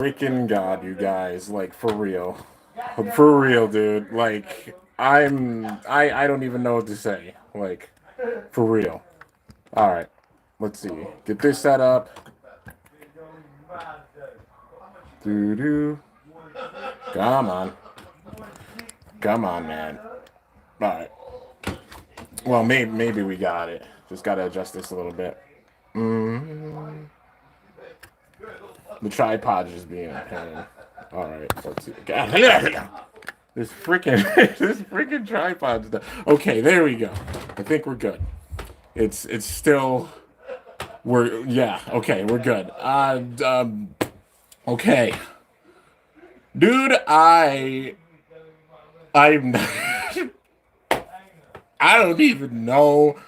Freaking God, you guys, like for real, dude. Like I don't even know what to say. Like for real. All right, let's see. Get this set up. Doo doo. Come on, come on, man. All right. Well, maybe we got it. Just gotta adjust this a little bit. Mm. The tripod is being a pain. All right, let's see. This freaking this freaking tripod stuff. Okay, there we go. I think we're good. It's still we're yeah. Okay, we're good. Okay, dude. I'm I don't even know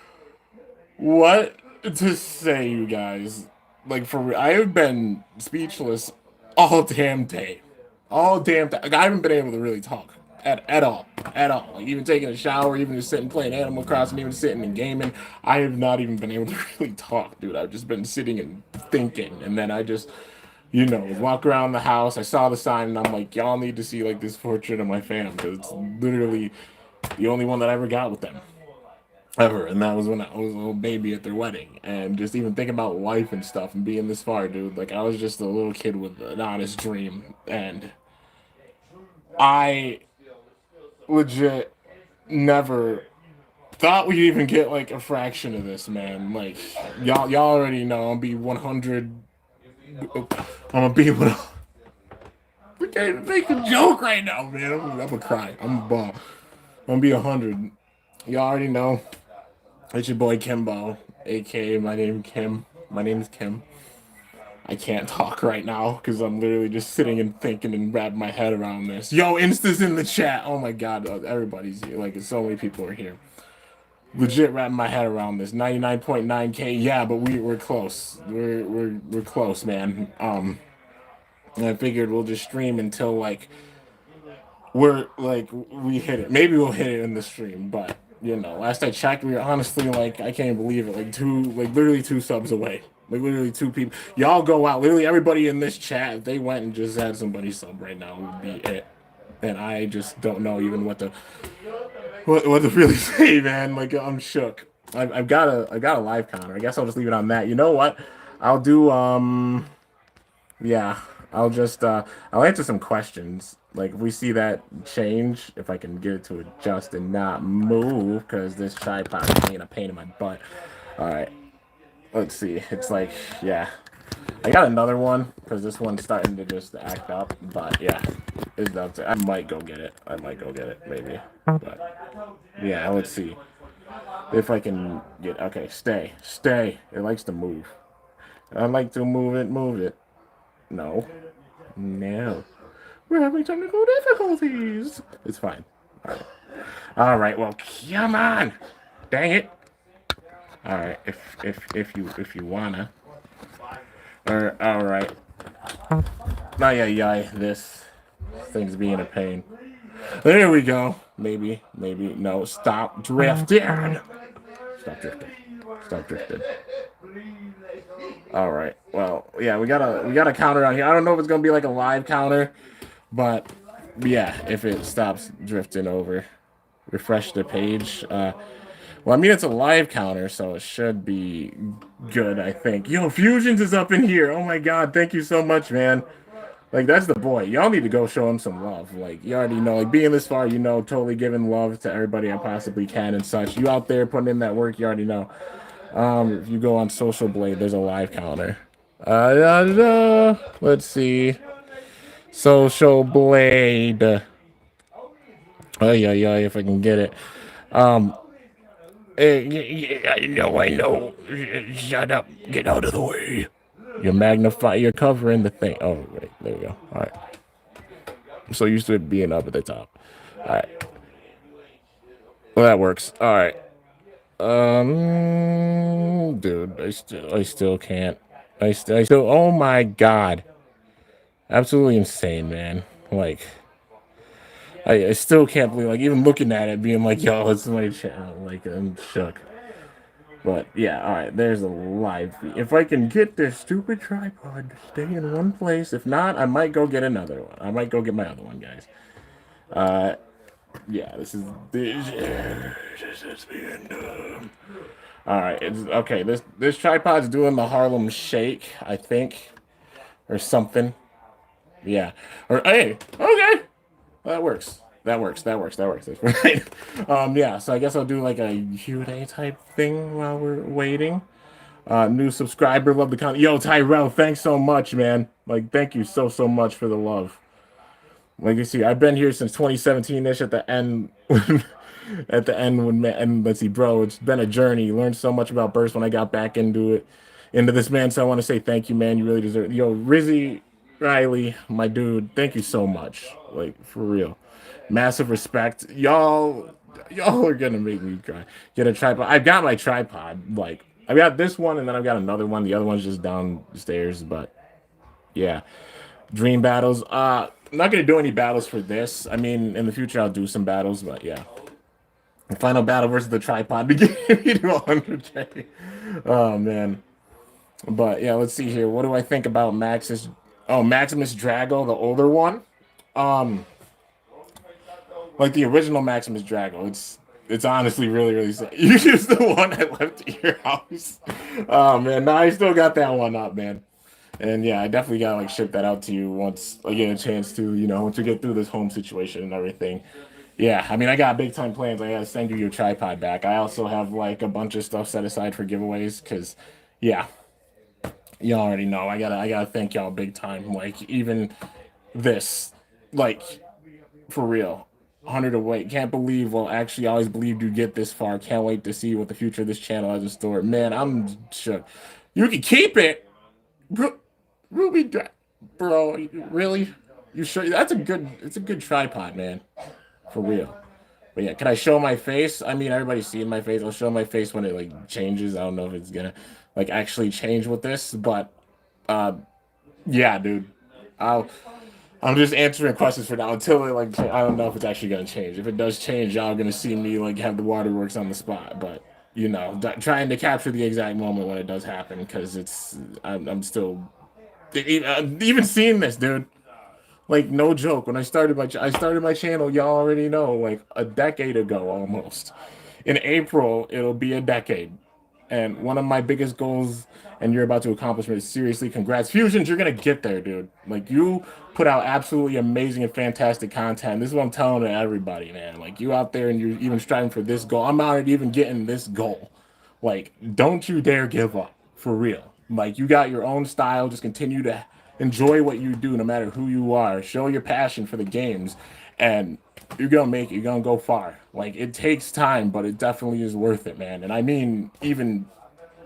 what to say, you guys. Like for real, I have been speechless all damn day, all damn day. Like, I haven't been able to really talk at all, at all. Like even taking a shower, even just sitting playing Animal Crossing, even sitting and gaming. I have not even been able to really talk, dude. I've just been sitting and thinking, and then I just, walk around the house. I saw the sign, and I'm like, y'all need to see like this portrait of my fam because it's literally the only one that I ever got with them ever, and that was when I was a little baby at their wedding. And just even thinking about life and stuff and being this far, dude, like I was just a little kid with an honest dream, and I legit nenever thought we'd even get like a fraction of this, man. Like y'all already know I'm be 100. I'm gonna be one. We can't even make a joke right now, man. I'm gonna cry. I'm gonna be 100. Y'all already know. It's your boy Kimbo, aka my name Kim. My name is Kim. I can't talk right now because I'm literally just sitting and thinking and wrapping my head around this. Yo, Insta's in the chat. Oh my god, everybody's here. Like, so many people are here. Legit wrapping my head around this. 99.9K. Yeah, but we're close. We're close, man. And I figured we'll just stream until like we hit it. Maybe we'll hit it in the stream, but last I checked, we were honestly like I can't believe it. Like literally two subs away. Like literally two people. Y'all go out. Literally everybody in this chat, if they went and just had somebody sub right now, would be it. And I just don't know even what to really say, man. Like I'm shook. I've got a live counter. I guess I'll just leave it on that. You know what? I'll do yeah, I'll answer some questions. Like if we see that change, if I can get it to adjust and not move, because this tripod is being a pain in my butt. All right, let's see. It's like yeah, I got another one because this one's starting to just act up. But yeah, it's up to. I might go get it. I might go get it maybe. But yeah, let's see if I can get. Okay, stay. It likes to move. I like to move it. No. No. We're having technical difficulties. It's fine. All right. All right. Well, come on. Dang it. All right. If you wanna. All right. Yeah. This thing's being a pain. There we go. Maybe. No. Stop drifting. Stop drifting. Stop drifting. All right. Well, yeah. We got a counter on here. I don't know if it's gonna be like a live counter. But yeah, if it stops drifting over, refresh the page. Well, I mean, it's a live counter, so it should be good, I think. Yo, Fusions is up in here. Oh my god, thank you so much, man. Like, that's the boy. Y'all need to go show him some love. Like, you already know, like, being this far, totally giving love to everybody I possibly can and such. You out there putting in that work, you already know. If you go on Social Blade, there's a live counter. Let's see. Social Blade. Oh yeah, if I can get it. I know. Shut up. Get out of the way. You're covering the thing. Oh, right, there we go. All right. I'm so used to it being up at the top. All right. Well, that works. All right. Dude, I still can't. I still. Oh my god. Absolutely insane, man. Like. I still can't believe, like, even looking at it, being like, yo, it's my channel. Like, I'm shook. But yeah, all right. There's a live feed. If I can get this stupid tripod to stay in one place, if not, I might go get another one. I might go get my other one, guys. Uh, yeah. This is the end. All right. It's okay. This tripod's doing the Harlem Shake, I think, or something. Yeah. Or hey, okay. That works. That works. That works. That works. That's right. Yeah. So I guess I'll do like a Q&A type thing while we're waiting. New subscriber, love the content. Yo, Tyrell, thanks so much, man. Like, thank you so much for the love. Like you see, I've been here since 2017-ish at the end. At the end when and let's see, bro, it's been a journey. Learned so much about Burst when I got back into this, man. So I want to say thank you, man. You really deserve it. Yo, Rizzy Riley, my dude, thank you so much. Like for real. Massive respect. Y'all are gonna make me cry. Get a tripod. I've got my tripod. Like I've got this one and then I've got another one. The other one's just downstairs, but yeah. Dream battles. I'm not gonna do any battles for this. I mean, in the future I'll do some battles, but yeah. The final battle versus the tripod to get me to 100K. Oh man. But yeah, let's see here. What do I think about Maximus Drago, the older one? Um, like the original Maximus Drago. It's honestly really sad. You used the one I left at your house. Oh man, no, I still got that one up, man. And yeah, I definitely gotta like ship that out to you once I get a chance to, once we get through this home situation and everything. Yeah, I mean, I got big time plans. I gotta send you your tripod back. I also have like a bunch of stuff set aside for giveaways because, yeah, you already know. I gotta thank y'all big time. Like even this, like for real. 100 away. Can't believe. Well, actually, I always believed you'd get this far. Can't wait to see what the future of this channel has in store. Man, I'm shook. You can keep it. Ruby, bro, really? You sure? It's a good tripod, man. For real. But yeah, can I show my face? I mean, everybody's seeing my face. I'll show my face when it like changes. I don't know if it's gonna like actually change with this, but uh, yeah, dude. I'll. I'm just answering questions for now until it like I don't know if it's actually gonna change. If it does change, y'all are gonna see me like have the waterworks on the spot. But trying to capture the exact moment when it does happen because I'm still even seeing this, dude. Like no joke. When I started my channel, y'all already know, like a decade ago almost. In April, it'll be a decade. And one of my biggest goals, and you're about to accomplish it, seriously, congrats. Fusions, you're gonna get there, dude. Like you put out absolutely amazing and fantastic content. This is what I'm telling to everybody, man. Like you out there and you're even striving for this goal. I'm already even getting this goal. Like, don't you dare give up. For real. Like you got your own style. Just continue to enjoy what you do no matter who you are. Show your passion for the games. And you're gonna make it. You're gonna go far. Like it takes time, but it definitely is worth it, man. And I mean, even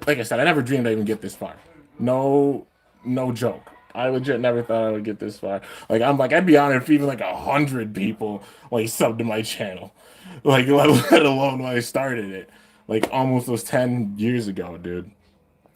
like I said, I never dreamed I'd even get this far. No, no joke. I legit never thought I would get this far. Like I'm like, I'd be honored if even like 100 people like subbed to my channel. Like let alone when I started it. Like almost those 10 years ago, dude.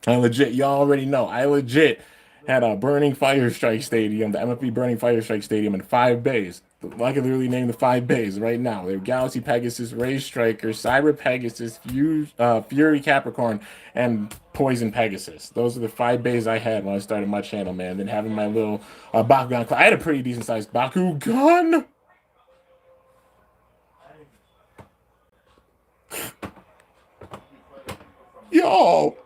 I legit, y'all already know. I legit had a Burning Fire Strike Stadium, the MFB Burning Fire Strike Stadium in 5 bays. I can literally name the 5 bays right now. They're Galaxy Pegasus, Ray Striker, Cyber Pegasus, Fury Capricorn, and Poison Pegasus. Those are the 5 bays I had when I started my channel, man. Then having my little Bakugan. I had a pretty decent sized Bakugan. Yo.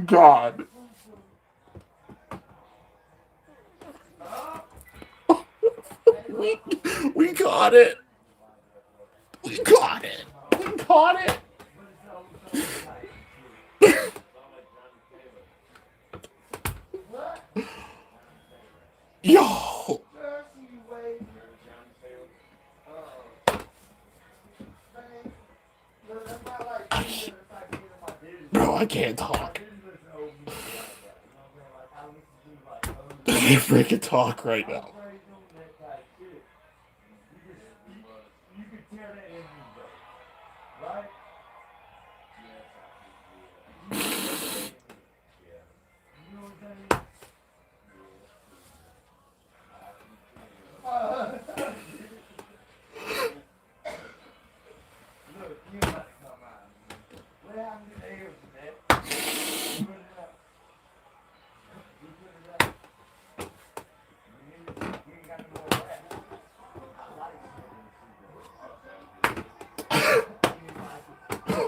God. We, we got it. We got it. We got it. Yo. I can't talk. I can't freaking talk right now.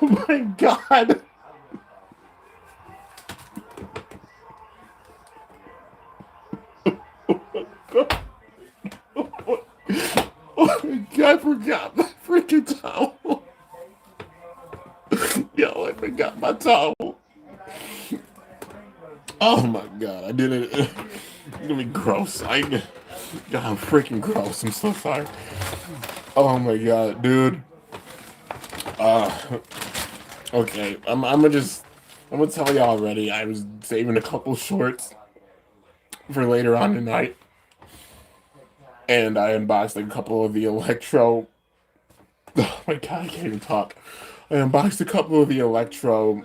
Oh my god. Oh my god, I forgot my freaking towel. Yo, I forgot my towel. Oh my god, I did it. It's gonna be gross. God, I'm freaking gross. I'm so sorry. Oh my god, dude. Uh, okay, I'm gonna tell you already. I was saving a couple shorts for later on tonight, and I unboxed a couple of the electro. Oh my god, I can't even talk. I unboxed a couple of the electro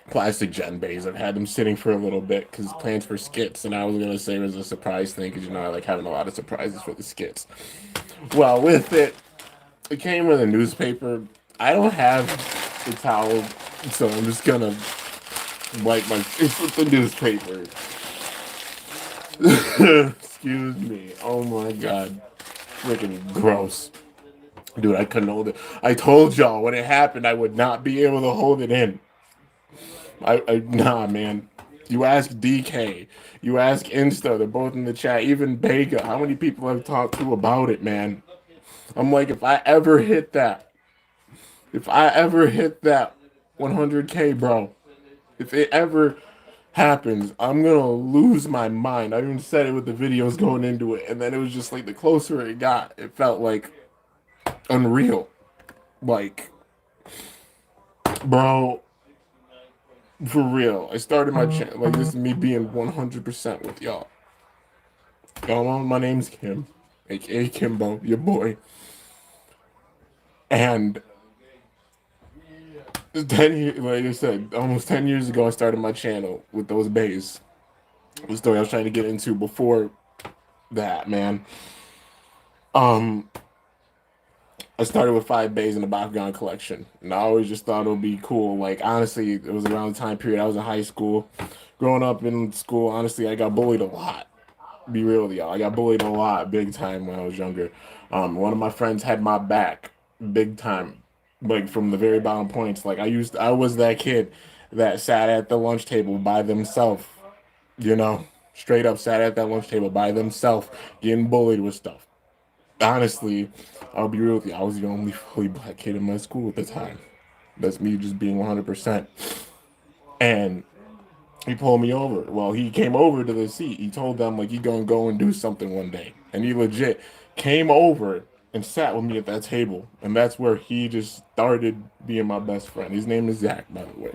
plastic gen bays. I've had them sitting for a little bit because plans for skits, and I was gonna say it was a surprise thing because I like having a lot of surprises for the skits. Well, with it, it came with a newspaper. I don't have the towel, so I'm just gonna wipe my face with the newspaper. Excuse me. Oh my god. Freaking gross. Dude, I couldn't hold it. I told y'all when it happened I would not be able to hold it in. Nah, man. You ask DK, you ask Insta, they're both in the chat, even Bega. How many people I've talked to about it, man? I'm like, if I ever hit that 100K, bro, if it ever happens, I'm gonna lose my mind. I even said it with the videos going into it, and then it was just like the closer it got, it felt like unreal. Like, bro, for real. I started my channel, like, this is me being 100% with y'all. Y'all know my name's Kim, aka Kimbo, your boy. And 10 years, like I said, almost 10 years ago, I started my channel with those bays. The story I was trying to get into before that, man. Um, I started with 5 bays in the bakugan collection, and I always just thought it would be cool. Like, honestly, it was around the time period I was in high school. Growing up in school, honestly, I got bullied a lot. Be real with y'all, I got bullied a lot, big time when I was younger. One of my friends had my back, big time, like from the very bottom points. Like I was that kid that sat at the lunch table by themselves, you know, straight up sat at that lunch table by themselves, getting bullied with stuff. Honestly, I'll be real with you. I was the only fully black kid in my school at the time. That's me just being 100%. And he pulled me over. Well, he came over to the seat. He told them like he gonna go and do something one day. And he legit came over and sat with me at that table. And that's where he just started being my best friend. His name is Zach, by the way.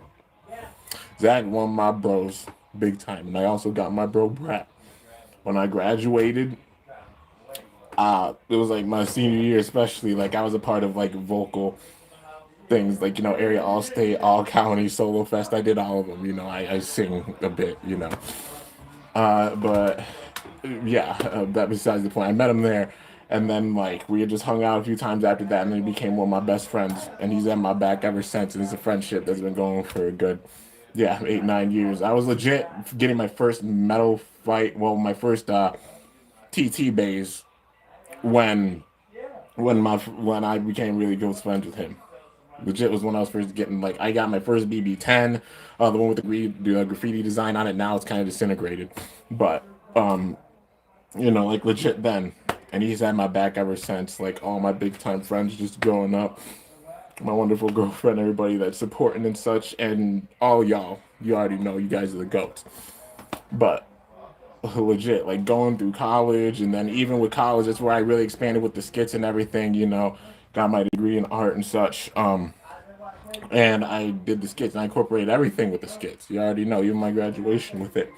Zach, one of my bros, big time. And I also got my bro Brett. When I graduated, it was like my senior year, especially. Like I was a part of like vocal things, like area all state, all county, solo fest. I did all of them. I sing a bit. But yeah, that besides the point. I met him there, and then like we had just hung out a few times after that, and then he became one of my best friends, and he's at my back ever since. And it's a friendship that's been going for a good, yeah, 8, 9 years. I was legit getting my first metal fight, well, my first TT bays when when I became really close friends with him. Legit was when I was first getting, like, I got my first BB10, the one with the graffiti design on it. Now it's kind of disintegrated, but like legit then. And he's had my back ever since. Like all my big time friends just growing up, my wonderful girlfriend, everybody that's supporting and such, and all y'all. You already know you guys are the goats. But legit, like going through college, and then even with college, that's where I really expanded with the skits and everything. Got my degree in art and such. And I did the skits, and I incorporated everything with the skits. You already know, even my graduation with it.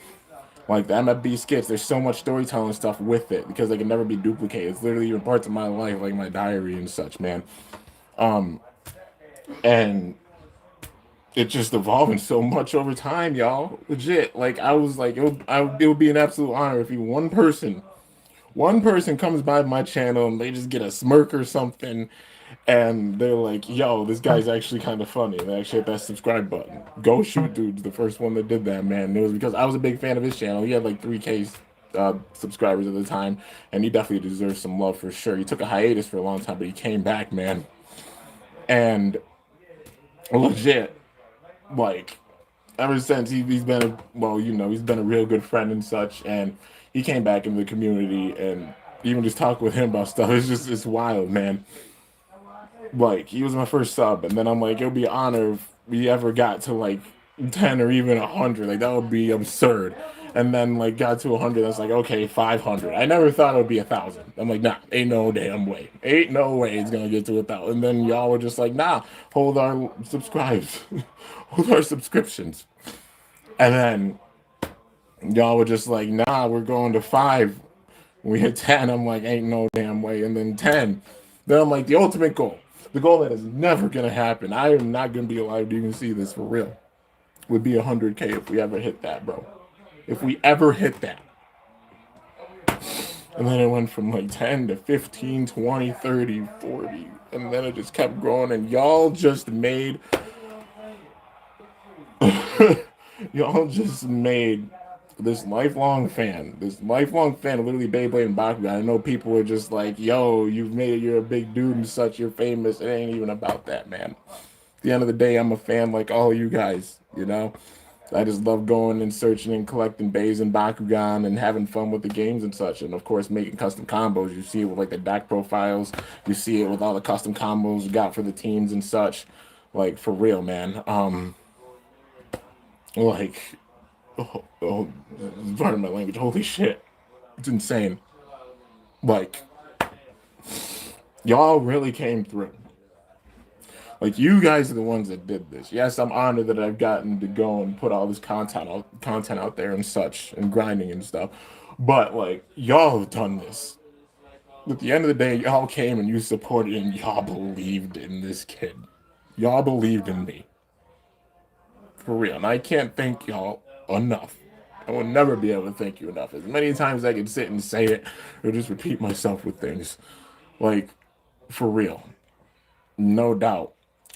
Like the MFB skits, there's so much storytelling stuff with it because they can never be duplicated. It's literally even parts of my life, like my diary and such, man. And it just evolving so much over time, y'all. Legit. Like I was like, it would be an absolute honor if even one person comes by my channel and they just get a smirk or something, and they're like, "Yo, this guy's actually kind of funny." And they actually hit that subscribe button. Go Shoot Dude's the first one that did that, man. And it was because I was a big fan of his channel. He had like 3K subscribers at the time, and he definitely deserves some love for sure. He took a hiatus for a long time, but he came back, man. And legit, like ever since he's been he's been a real good friend and such, and he came back into the community and even just talk with him about stuff. It's wild, man. Like he was my first sub, and then I'm like, it would be an honor if we ever got to like 10 or even 100. Like that would be absurd. And then like got to 100, that's like okay, 500. I never thought it would be 1,000. I'm like, nah, ain't no damn way, ain't no way it's gonna get to 1,000. And then y'all were just like, nah, hold our subscribes, hold our subscriptions. And then y'all were just like, nah, we're going to 5. When we hit 10, I'm like, ain't no damn way. And then 10, then I'm like, the ultimate goal, the goal that is never gonna happen. I am not gonna be alive to even see this for real. Would be 100K if we ever hit that, bro. If we ever hit that. And then it went from like 10 to 15, 20, 30, 40. And then it just kept growing. And y'all just made y'all just made this lifelong fan of literally Beyblade and Bakugan. I know people are just like, yo, you've made it, you're a big dude and such, you're famous. It ain't even about that, man. At the end of the day, I'm a fan like all you guys, you know? I just love going and searching and collecting bays and Bakugan and having fun with the games and such. And of course, making custom combos. You see it with like the deck profiles. You see it with all the custom combos you got for the teams and such. Like for real, man. Like, pardon my language. Holy shit, it's insane. Like, y'all really came through. Like, you guys are the ones that did this. Yes, I'm honored that I've gotten to go and put all this content out there and such, and grinding and stuff. But like, y'all have done this. At the end of the day, y'all came and you supported and y'all believed in this kid. Y'all believed in me. For real. And I can't thank y'all enough. I will never be able to thank you enough. As many times as I can sit and say it or just repeat myself with things. Like, for real. No doubt.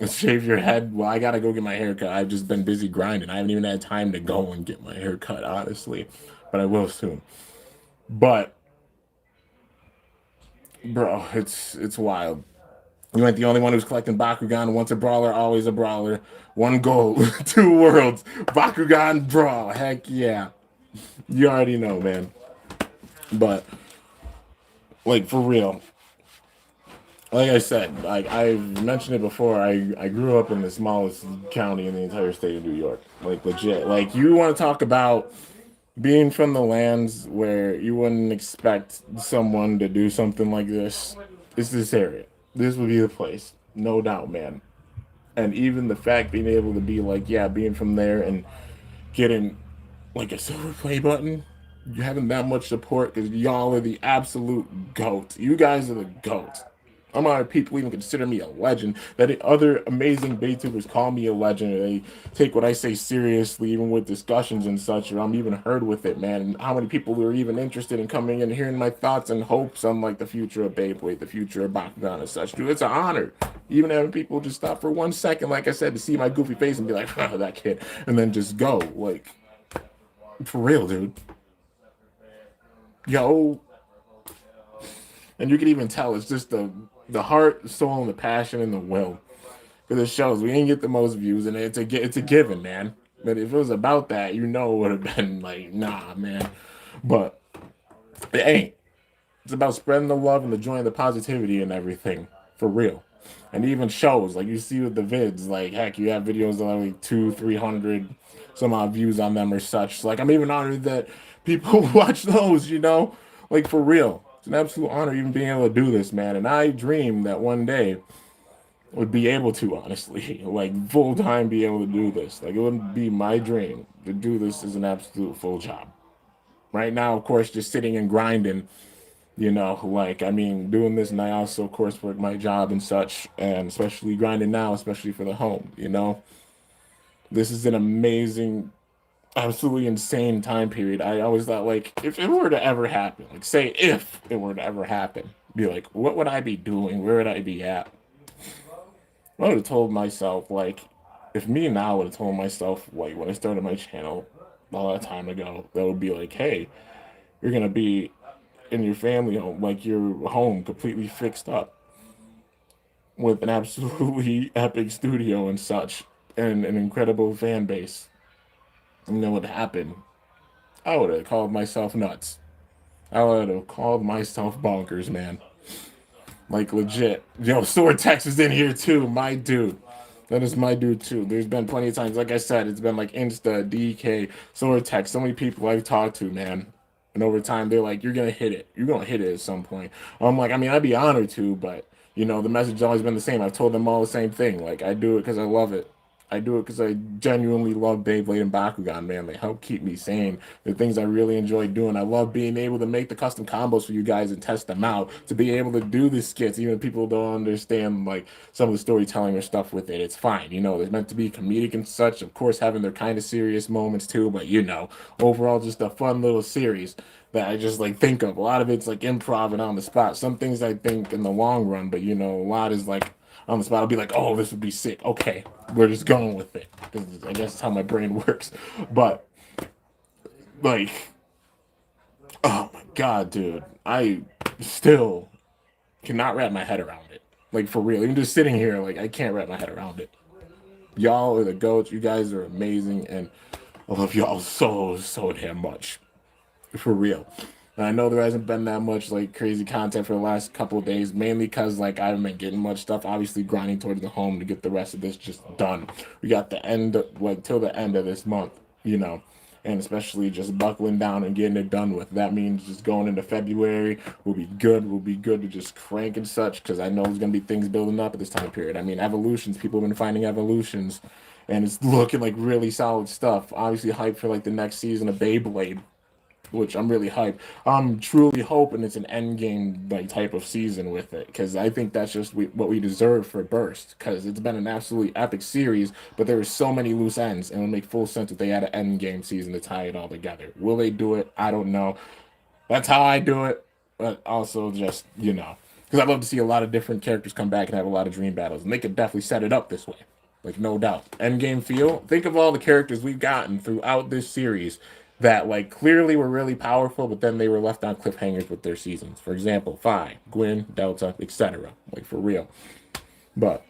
Shave your head. Well, I gotta go get my hair cut. I've just been busy grinding. I haven't even had time to go and get my hair cut, honestly. But I will soon. But, bro, it's wild. You ain't the only one who's collecting Bakugan. Once a brawler, always a brawler. One goal, 2 worlds. Bakugan brawl. Heck yeah. You already know, man. But, like, for real. Like I said, like I've mentioned it before, I grew up in the smallest county in the entire state of New York. Like, legit. Like, you want to talk about being from the lands where you wouldn't expect someone to do something like this. It's this area. This would be the place. No doubt, man. And even the fact being able to be like, yeah, being from there and getting like a silver play button, you having that much support because y'all are the absolute goat. You guys are the goat. I'm not people even consider me a legend. That other amazing BayTubers call me a legend. They take what I say seriously, even with discussions and such. Or I'm even heard with it, man. And how many people were even interested in coming in and hearing my thoughts and hopes on like the future of Beyblade, the future of Bakugan and such. Dude, it's an honor. Even having people just stop for 1 second, like I said, to see my goofy face and be like, oh, that kid, and then just go. Like, for real, dude. Yo. And you can even tell it's just the heart, the soul, and the passion and the will. Because it shows we didn't get the most views, and it's a given, man. But if it was about that, you know, it would have been like, nah, man. But it ain't. It's about spreading the love and the joy and the positivity and everything, for real. And even shows, like you see with the vids, like heck, you have videos that have like 200-300 some odd views on them or such. Like I'm even honored that people watch those, you know, like for real. It's an absolute honor even being able to do this, man. And I dream that one day would be able to, honestly, like full time be able to do this. Like it wouldn't be my dream to do this as an absolute full job. Right now, of course, just sitting and grinding, like I mean, doing this, and I also, of course, work my job and such, and especially grinding now, especially for the home. This is an amazing, absolutely insane time period. I always thought, like, if it were to ever happen, like, say, if it were to ever happen, be like, what would I be doing? Where would I be at? I would have told myself, like, if me now would have told myself, like, when I started my channel all that time ago, that would be like, hey, you're gonna be in your family home, like your home completely fixed up with an absolutely epic studio and such, and an incredible fan base. You know what happened? I would have called myself nuts. I would have called myself bonkers, man. Like legit. Yo, Sword Tex is in here too, my dude. That is my dude too. There's been plenty of times, like I said, it's been like Insta, DK, Sword Tex. So many people I've talked to, man. And over time, they're like, "You're gonna hit it. You're gonna hit it at some point." I'm like, I mean, I'd be honored to, but the message has always been the same. I've told them all the same thing. Like, I do it because I love it. I do it because I genuinely love Beyblade and Bakugan, man. They help keep me sane. The things I really enjoy doing. I love being able to make the custom combos for you guys and test them out. To be able to do the skits, even if people don't understand like some of the storytelling or stuff with it. It's fine. There's meant to be comedic and such. Of course, having their kind of serious moments too, but overall, just a fun little series that I just like think of. A lot of it's like improv and on the spot. Some things I think in the long run, but a lot is like on the spot. I'll be like, oh, this would be sick. Okay, we're just going with it. I guess that's how my brain works. But like, oh my god, dude, I still cannot wrap my head around it. Like for real, even just sitting here, like I can't wrap my head around it. Y'all are the goats. You guys are amazing, and I love y'all so damn much. For real. And I know there hasn't been that much like crazy content for the last couple of days, mainly because like I haven't been getting much stuff. Obviously, grinding towards the home to get the rest of this just done. We got the end, like till the end of this month, and especially just buckling down and getting it done with. That means just going into February, we'll be good. We'll be good to just crank and such because I know there's gonna be things building up at this time period. I mean, evolutions. People have been finding evolutions, and it's looking like really solid stuff. Obviously, hype for like the next season of Beyblade, which I'm really hyped. I'm truly hoping it's an end game like type of season with it because I think that's just what we deserve for Burst because it's been an absolutely epic series, but there are so many loose ends and it would make full sense if they had an end game season to tie it all together. Will they do it? I don't know. That's how I do it, but also just because I'd love to see a lot of different characters come back and have a lot of dream battles, and they could definitely set it up this way. Like no doubt. Endgame feel. Think of all the characters we've gotten throughout this series that like clearly were really powerful, but then they were left on cliffhangers with their seasons. For example, Phi, Gwyn, Delta, etc. Like for real. But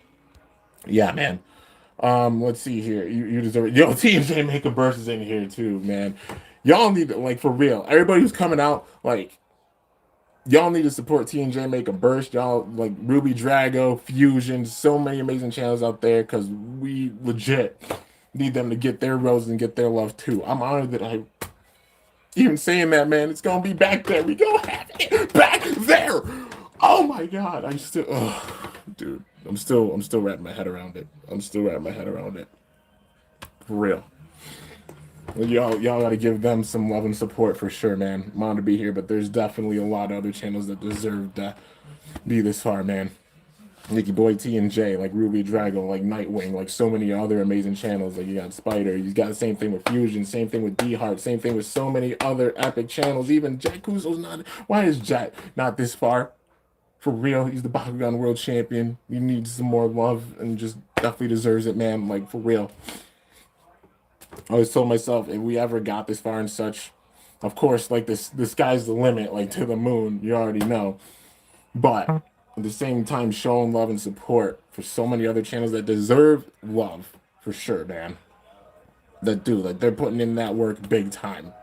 yeah, man. Let's see here. You deserve it. Yo, TJ Make a Burst is in here too, man. Y'all need to like for real. Everybody who's coming out, like y'all need to support TNJ Make a Burst. Y'all like Ruby Drago, Fusion, so many amazing channels out there because we legit need them to get their roses and get their love too. I'm honored that I even saying that, man. It's gonna be back there. We gonna have it back there. Oh my god, I still, dude, I'm still wrapping my head around it. I'm still wrapping my head around it. For real. Well, y'all gotta give them some love and support for sure, man. I'm honored to be here, but there's definitely a lot of other channels that deserve to be this far, man. Nicky Boy T and J, like Ruby Drago, like Nightwing, like so many other amazing channels. Like you got Spider, you got the same thing with Fusion, same thing with D Heart, same thing with so many other epic channels. Even Jack Kuzo's not. Why is Jack not this far? For real, he's the Bakugan World Champion. He needs some more love and just definitely deserves it, man. Like for real. I always told myself if we ever got this far and such, of course, like the sky's the limit, like to the moon. You already know. But at the same time, showing love and support for so many other channels that deserve love for sure, man. That do like they're putting in that work big time,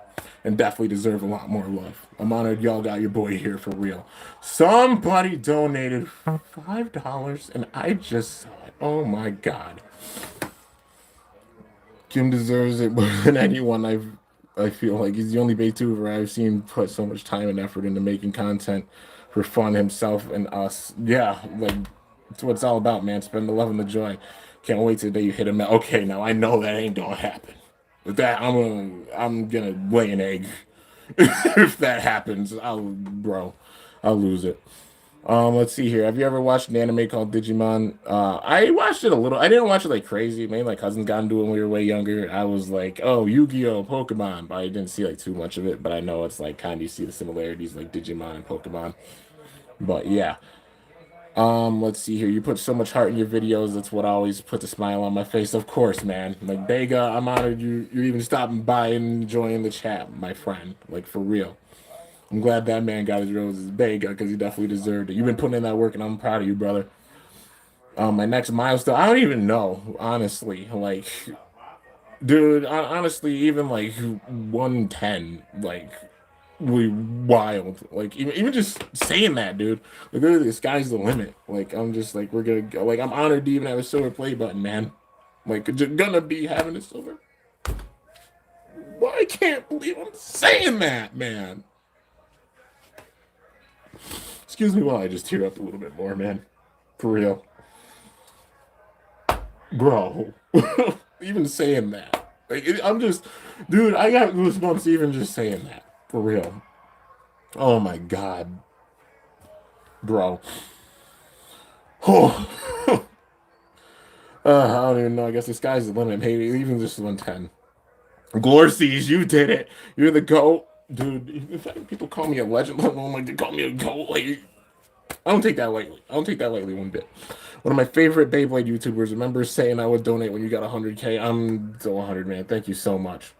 and definitely deserve a lot more love. I'm honored y'all got your boy here for real. Somebody donated $5, and I just saw it. Oh my god, Kim deserves it more than anyone. I feel like he's the only VTuber I've seen put so much time and effort into making content for fun himself and us. Yeah, like That's what it's all about, man. Spreading the love and the joy. Can't wait till the day you hit him. Okay, now I know that ain't gonna happen. With that, I'm gonna lay an egg. If that happens, I'll lose it. Let's see here. Have you ever watched an anime called Digimon? I watched it a little. I didn't watch it like crazy. Maybe my cousins got into it when we were way younger. I was like, oh, Yu-Gi-Oh, Pokemon, but I didn't see like too much of it. But I know it's like kind of you see the similarities like Digimon and Pokemon. But yeah. Let's see here. You put so much heart in your videos. That's what always puts a smile on my face. Of course, man. Like Bega, I'm honored you even stopping by and enjoying the chat, my friend. Like for real. I'm glad that man got his roses, Bega, because he definitely deserved it. You've been putting in that work, and I'm proud of you, brother. My next milestone, I don't even know, honestly. Like, dude, honestly, even like 110, like, we wild. Like, even just saying that, dude. Like, literally, the sky's the limit. Like, I'm just like, we're gonna go. Like, I'm honored to even have a silver play button, man. Like, gonna be having a silver. Well, I can't believe I'm saying that, man. Excuse me while I just tear up a little bit more, man. For real. Bro. Even saying that. Like, I'm just, dude, I got goosebumps even just saying that. For real. Oh my God. Bro. Oh. I don't even know. I guess the sky's the limit. Maybe even just 110. Glorsees, you did it. You're the GOAT. Dude, if people call me a legend, let alone like they call me a GOAT. Like, I don't take that lightly. I don't take that lightly one bit. One of my favorite Beyblade YouTubers. Remember saying I would donate when you got 100K? I'm so 100, man. Thank you so much.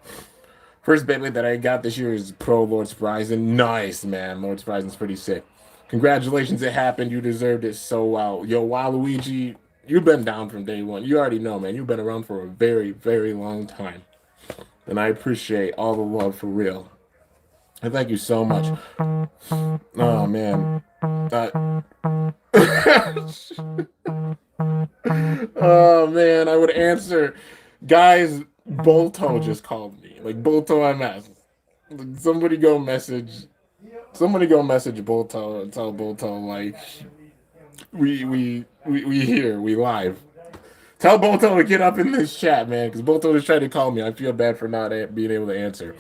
First Beyblade that I got this year is Pro Lord Surprising. Nice, man. Lord Surprising's pretty sick. Congratulations, it happened. You deserved it so well. Yo, Waluigi, you've been down from day one. You already know, man. You've been around for a very, very long time. And I appreciate all the love for real. And thank you so much. Oh, man. Oh man, I would answer. Guys, Bolto just called me. Like Bolto MS. Somebody go message. Somebody go message Bolto and tell Bolto like we here, we live. Tell Bolto to get up in this chat, man, because Bolto is trying to call me. I feel bad for not being able to answer.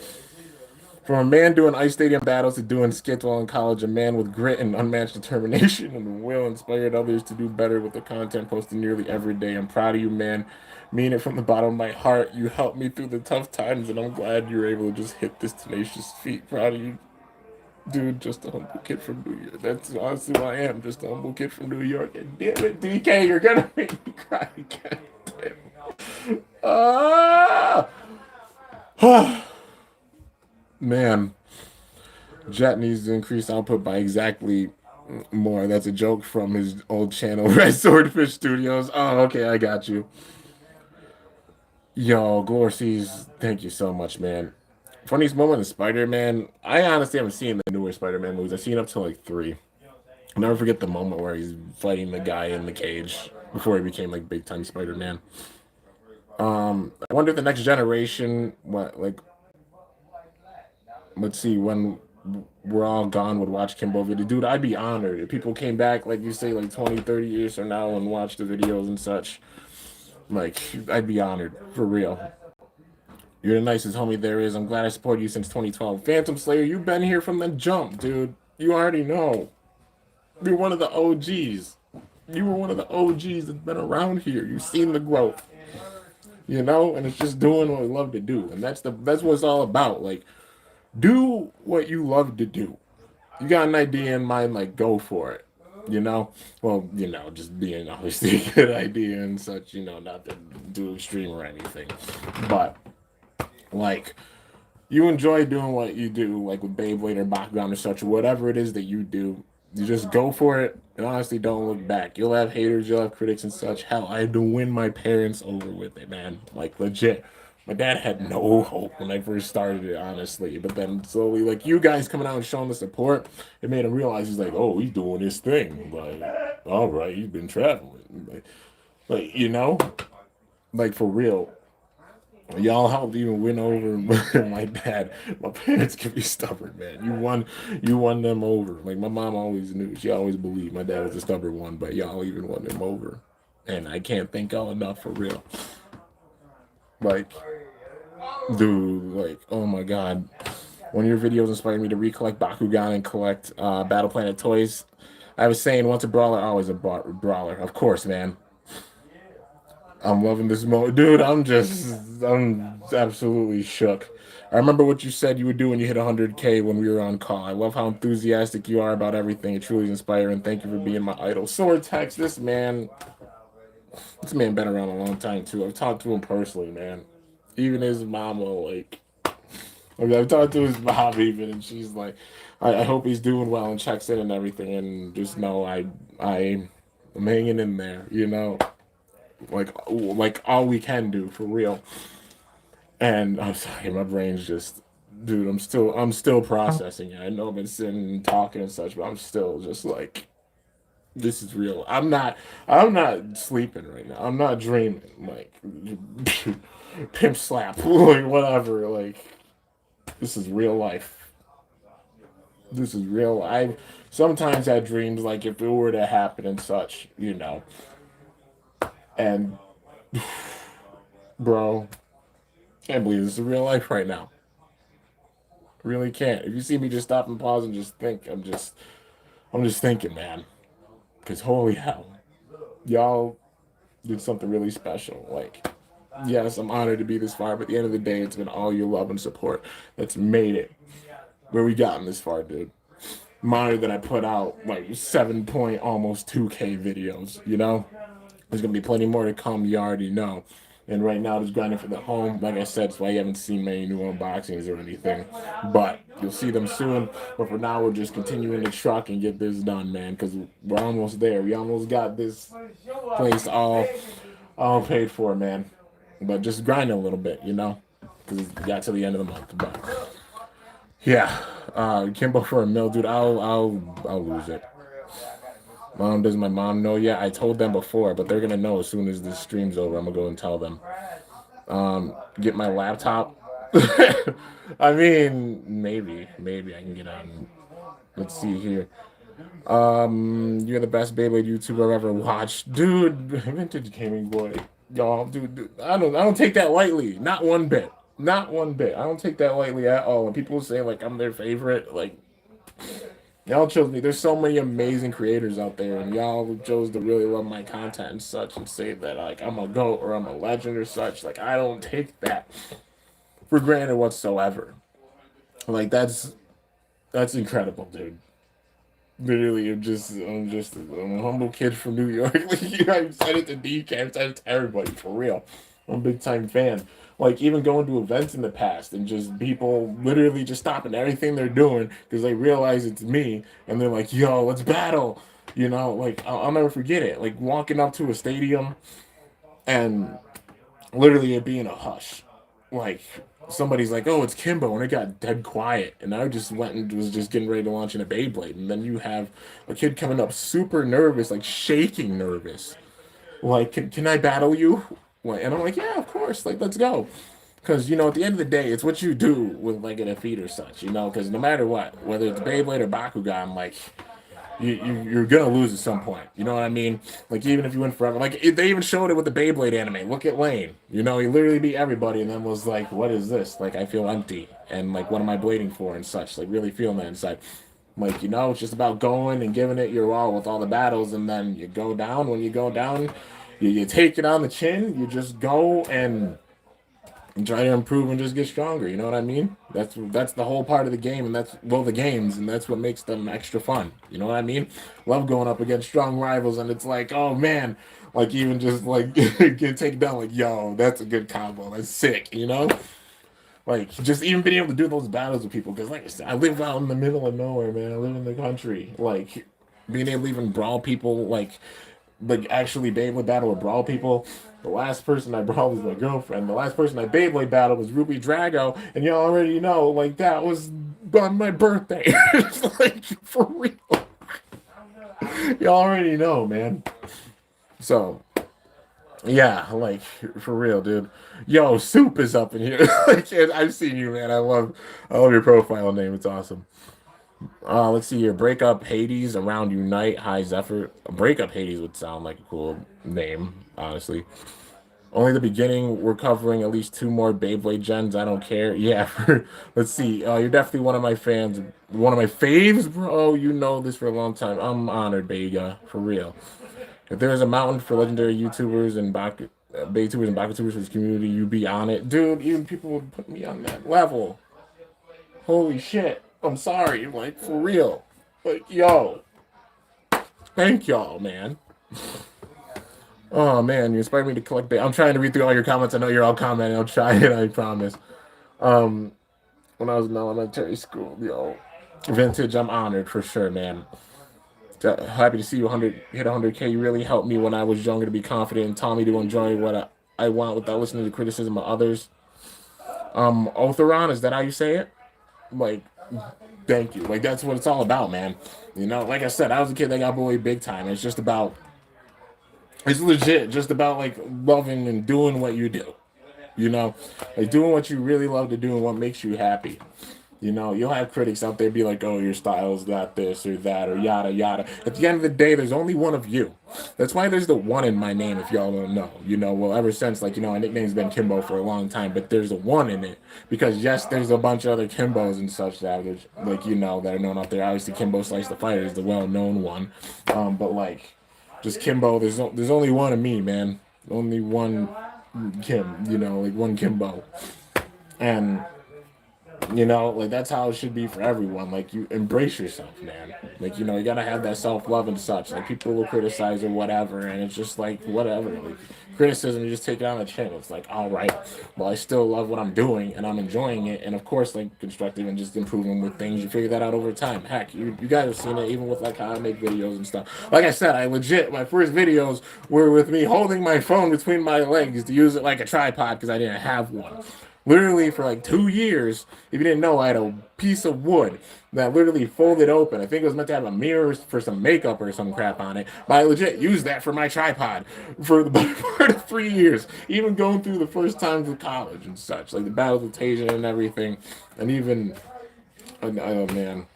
From a man doing ice stadium battles to doing skits while in college, a man with grit and unmatched determination and will inspired others to do better with the content posted nearly every day. I'm proud of you, man. Mean it from the bottom of my heart. You helped me through the tough times, and I'm glad you were able to just hit this tenacious feat. Proud of you, dude. Just a humble kid from New York. That's honestly who I am. Just a humble kid from New York. And damn it, DK, you're gonna make me cry again. Ah! Man. Jet needs to increase output by exactly more. That's a joke from his old channel, Red Swordfish Studios. Oh, okay, I got you. Yo, Glorsees, thank you so much, man. Funniest moment in Spider-Man. I honestly haven't seen the newer Spider-Man movies. I've seen up to like 3. I'll never forget the moment where he's fighting the guy in the cage before he became like big time Spider-Man. I wonder if the next generation, what like, let's see, when we're all gone would watch Kimbo video. Dude, I'd be honored if people came back, like you say, like 20, 30 years from now and watched the videos and such. Like, I'd be honored, for real. You're the nicest homie there is. I'm glad I supported you since 2012. Phantom Slayer, you've been here from the jump, dude. You already know. You're one of the OGs. You were one of the OGs that's been around here. You've seen the growth. You know, and it's just doing what we love to do. And that's what it's all about. Like, do what you love to do. You got an idea in mind, like go for it. You know, well, just being obviously a good idea and such. Not to do extreme or anything, but like you enjoy doing what you do, like with Beyblade or bakugan or such, whatever it is that you do. You just go for it and honestly don't look back. You'll have haters, you'll have critics and such. Hell, I had to win my parents over with it, man. Like legit. My dad had no hope when I first started it, honestly. But then slowly, like you guys coming out and showing the support, it made him realize he's like, oh, he's doing his thing. Like, all right, he's been traveling. Like like for real. Y'all helped even win over my dad. My parents can be stubborn, man. You won them over. Like my mom always knew. She always believed my dad was a stubborn one, but y'all even won him over. And I can't thank y'all enough for real. Like, dude, like, oh my god. One of your videos inspired me to recollect Bakugan and collect Battle Planet toys. I was saying once a brawler, always a brawler. Of course, man. I'm loving this moment. Dude, I'm absolutely shook. I remember what you said you would do when you hit 100K when we were on call. I love how enthusiastic you are about everything. It truly is inspiring. Thank you for being my idol. Sword Text, this man been around a long time too. I've talked to him personally, man. Even his mama, like, I've talked to his mom even, and she's like, I hope he's doing well and checks in and everything. And just know I'm hanging in there, you know. Like all we can do for real. And I'm sorry, my brain's just, dude. I'm still processing it. I know I've been sitting and talking and such, but I'm still just like, this is real. I'm not sleeping right now. I'm not dreaming. Like, pimp slap, like whatever. Like, this is real life. This is real. I sometimes had dreams like if it were to happen and such, you know. And bro, can't believe this is real life right now. Really can't. If you see me just stop and pause and just think, I'm just thinking, man. Because holy hell, y'all did something really special. Like, yes, I'm honored to be this far, but at the end of the day, it's been all your love and support that's made it where we gotten this far, dude. I'm honored that I put out like 7 point almost 2K videos, you know? There's gonna be plenty more to come, you already know. And right now, just grinding for the home. Like I said, that's why you haven't seen many new unboxings or anything. But you'll see them soon. But for now, we'll just continue in the truck and get this done, man. Because we're almost there. We almost got this place all paid for, man. But just grind a little bit, you know. Because we got to the end of the month. But yeah, Kimbo for a mill, dude. I'll lose it. Does my mom know yet? I told them before, but they're gonna know as soon as this stream's over. I'm gonna go and tell them. Get my laptop. I mean, maybe I can get on. Let's see here. You're the best Beyblade YouTuber I've ever watched, dude. Vintage gaming boy, y'all, dude. I don't take that lightly. Not one bit. Not one bit. I don't take that lightly at all. When people say like I'm their favorite, like y'all chose me. There's so many amazing creators out there, and y'all chose to really love my content and such, and say that like I'm a goat or I'm a legend or such. Like I don't take that for granted whatsoever. Like that's incredible, dude. Literally, I'm a humble kid from New York. Like, I've said it to DK, I've said it to everybody for real. I'm a big time fan. Like even going to events in the past and just people literally just stopping everything they're doing because they realize it's me and they're like, "Yo, let's battle." You know, like I'll never forget it. Like walking up to a stadium and literally it being a hush. Like somebody's like, "Oh, it's Kimbo," and it got dead quiet, and I just went and was just getting ready to launch in a Beyblade, and then you have a kid coming up super nervous, like shaking nervous, like, "Can I battle you?" Like, and I'm like, "Yeah, of course, like let's go." Because at the end of the day, it's what you do with like a defeat or such, Because no matter what, whether it's Beyblade or Bakugan, like you're gonna lose at some point. You know what I mean? Like even if you win forever, like they even showed it with the Beyblade anime. Look at Lane. He literally beat everybody, and then was like, "What is this? Like I feel empty, and like what am I blading for and such?" Like really feeling that inside. Like it's just about going and giving it your all with all the battles, and then you go down. When you go down, you take it on the chin. You just go and try to improve and just get stronger. You know what I mean? That's the whole part of the game, and the games, and that's what makes them extra fun. You know what I mean? Love going up against strong rivals, and it's like, oh man, like even just like get taken down, like yo, that's a good combo, that's sick. Like just even being able to do those battles with people, because like I said, I live out in the middle of nowhere, man. I live in the country, like being able to even brawl people, like actually Beyblade battle or brawl people. The last person I brawled was my girlfriend. The last person I Beyblade battled was Ruby Drago, and y'all already know, like that was on my birthday. It's like for real. Y'all already know, man. So yeah, like for real, dude. Yo, Soup is up in here. Like, I've seen you, man. I love your profile name. It's awesome. Let's see here. Break up Hades around Unite High Zephyr. Break up Hades would sound like a cool name, honestly. Only the beginning. We're covering at least two more Beyblade gens. I don't care. Yeah. Let's see. You're definitely one of my fans. One of my faves, bro. You know this for a long time. I'm honored, Bega. For real. If there is a mountain for legendary YouTubers and Baytubers and Bakatubers for this community, you'd be on it. Dude, even people would put me on that level. Holy shit. I'm sorry. Like, for real. Like, yo. Thank y'all, man. Oh, man. You inspired me to collect. I'm trying to read through all your comments. I know you're all commenting. I'll try it. I promise. Um, when I was in elementary school, yo. Vintage, I'm honored for sure, man. Happy to see you 100 hit 100K. You really helped me when I was younger to be confident and taught me to enjoy what I want without listening to criticism of others. Otheron, is that how you say it? Like, thank you. Like, that's what it's all about, man. You know, like I said, I was a kid that got bullied big time. It's just about, it's legit just about like loving and doing what you do. You know, like doing what you really love to do and what makes you happy. You know, you'll have critics out there be like, oh, your style's got this or that or yada yada. At the end of the day, there's only one of you. That's why there's the one in my name, if y'all don't know. You know, well, ever since, like, you know, my nickname's been Kimbo for a long time, but there's a one in it. Because, yes, there's a bunch of other Kimbos and such that, like, you know, that are known out there. Obviously, Kimbo Slice the Fighter is the well-known one. But, like, just Kimbo, there's only one of me, man. Only one Kim, you know, like one Kimbo. And you know, like that's how it should be for everyone. Like you embrace yourself, man. Like you know, you gotta have that self love and such. Like people will criticize or whatever, and it's just like whatever. Like criticism, you just take it on the chin. It's like, all right, well, I still love what I'm doing and I'm enjoying it. And of course, like constructive and just improving with things, you figure that out over time. Heck, you guys have seen it even with like how I make videos and stuff. Like I said, I legit my first videos were with me holding my phone between my legs to use it like a tripod because I didn't have one. Literally for like 2 years, if you didn't know, I had a piece of wood that literally folded open. I think it was meant to have a mirror for some makeup or some crap on it. But I legit used that for my tripod for the better part of 3 years, even going through the first times of college and such, like the battles with Tasia and everything. And even, oh man,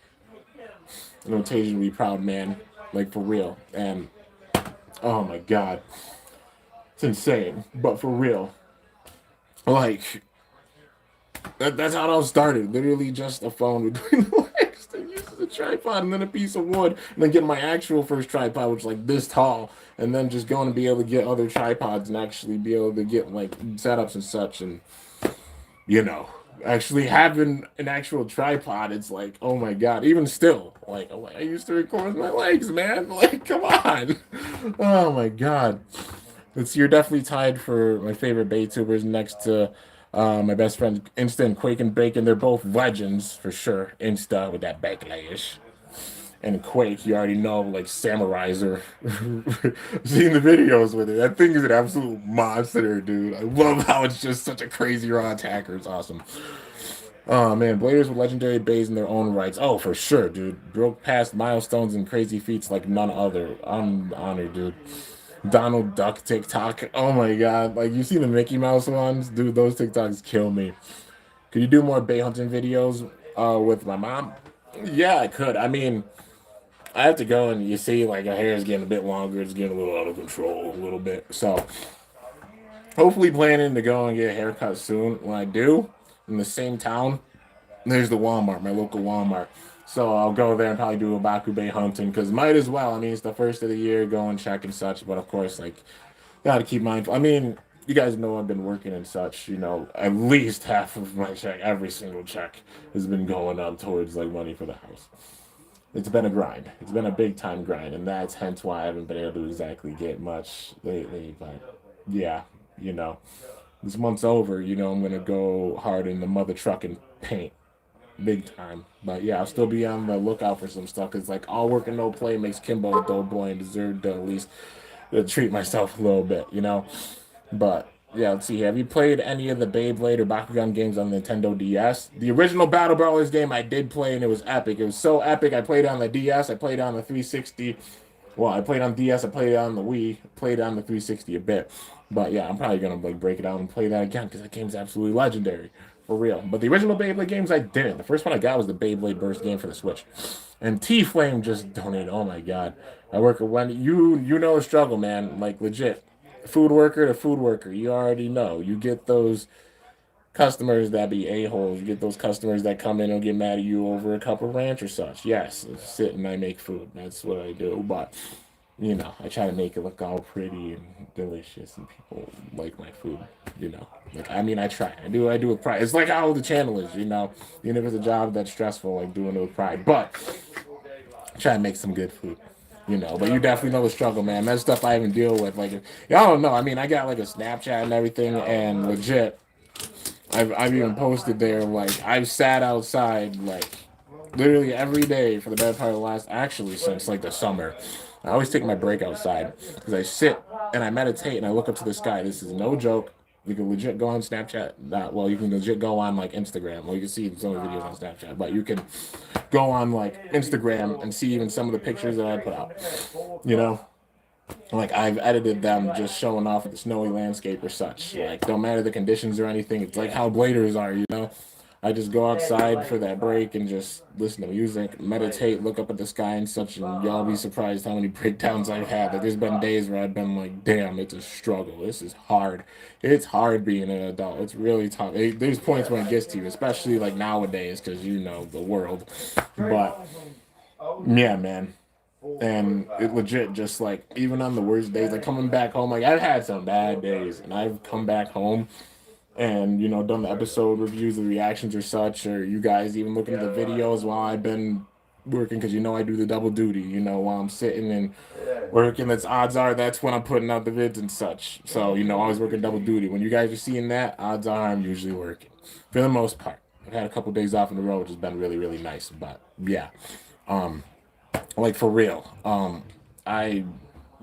I know Tasia would be proud, man, like for real. And oh my God, it's insane, but for real. Like, that's how it all started. Literally just a phone between the legs to use as a tripod and then a piece of wood. And then get my actual first tripod, which is like this tall. And then just going to be able to get other tripods and actually be able to get like setups and such. And, you know, actually having an actual tripod, it's like, oh my God. Even still, like, oh, I used to record with my legs, man. Like, come on. Oh my God. You're definitely tied for my favorite Baytubers next to my best friend Insta and Quake and Bacon. They're both legends for sure. Insta with that backlash. And Quake, you already know, like Samuraiser. Seeing the videos with it. That thing is an absolute monster, dude. I love how it's just such a crazy raw attacker. It's awesome. Oh man, Bladers with legendary bays in their own rights. Oh, for sure, dude. Broke past milestones and crazy feats like none other. I'm honored, dude. Donald Duck TikTok. Oh my God. Like, you see the Mickey Mouse ones? Dude, those TikToks kill me. Could you do more bay hunting videos with my mom? Yeah, I could. I mean, I have to go and you see, like, her hair is getting a bit longer. It's getting a little out of control a little bit. So, hopefully planning to go and get a haircut soon. When I do, in the same town, there's the Walmart, my local Walmart. So I'll go there and probably do a Baku hunting because might as well. I mean, it's the first of the year, go and check and such. But of course, like, gotta keep mindful. I mean, you guys know I've been working and such. You know, at least half of my check, every single check, has been going up towards like money for the house. It's been a grind. It's been a big time grind, and that's hence why I haven't been able to exactly get much lately. But yeah, you know, this month's over. You know, I'm gonna go hard in the mother truck and paint big time. But yeah, I'll still be on the lookout for some stuff because like all work and no play makes Kimbo a dull boy and deserve to at least treat myself a little bit, you know. But yeah, let's see. Have you played any of the Beyblade or Bakugan games on Nintendo DS? The original Battle Brawlers game I did play and it was epic. It was so epic. I played on the DS. I played on the 360. Well, I played on DS. I played on the Wii. Played on the 360 a bit. But yeah, I'm probably gonna like break it out and play that again because that game's absolutely legendary for real. But the original Beyblade games I didn't. The first one I got was the Beyblade Burst game for the Switch, and T Flame just donated. Oh my god, I work at when you know the struggle, man. Like legit, food worker to food worker. You already know. You get those customers that be a-holes. You get those customers that come in and get mad at you over a cup of ranch or such. Yes, I sit and I make food. That's what I do. But you know, I try to make it look all pretty and delicious, and people like my food. You know, like I mean, I try. I do with pride. It's like how the channel is. You know, even if it's a job that's stressful, like doing it with pride. But I try to make some good food. You know, but you definitely know the struggle, man. That's stuff I even deal with. Like, y'all don't know. I mean, I got like a Snapchat and everything, and legit, I've even posted there. Like, I've sat outside like literally every day for the better part of the last, actually since like the summer. I always take my break outside because I sit and I meditate and I look up to the sky. This is no joke. You can legit go on Snapchat. Well, you can legit go on like Instagram. Well, you can see some of the videos on Snapchat, but you can go on like Instagram and see even some of the pictures that I put out. You know, like I've edited them just showing off the snowy landscape or such. Like don't matter the conditions or anything. It's like how bladers are, you know. I just go outside for that break and just listen to music, meditate, look up at the sky and such, and y'all be surprised how many breakdowns I've had. Like there's been days where I've been like, damn, it's a struggle. This is hard. It's hard being an adult. It's really tough. There's points when it gets to you, especially like nowadays, because you know the world. But yeah, man. And it legit just like even on the worst days, like coming back home, like I've had some bad days, and I've come back home and you know done the episode reviews, the reactions or such, or you guys even looking at the videos while I've been working because you know I do the double duty. You know while I'm sitting and working, that's odds are that's when I'm putting out the vids and such. So you know I was working double duty. When you guys are seeing that, odds are I'm usually working for the most part. I've had a couple days off in a row, which has been really nice. But yeah, like for real, I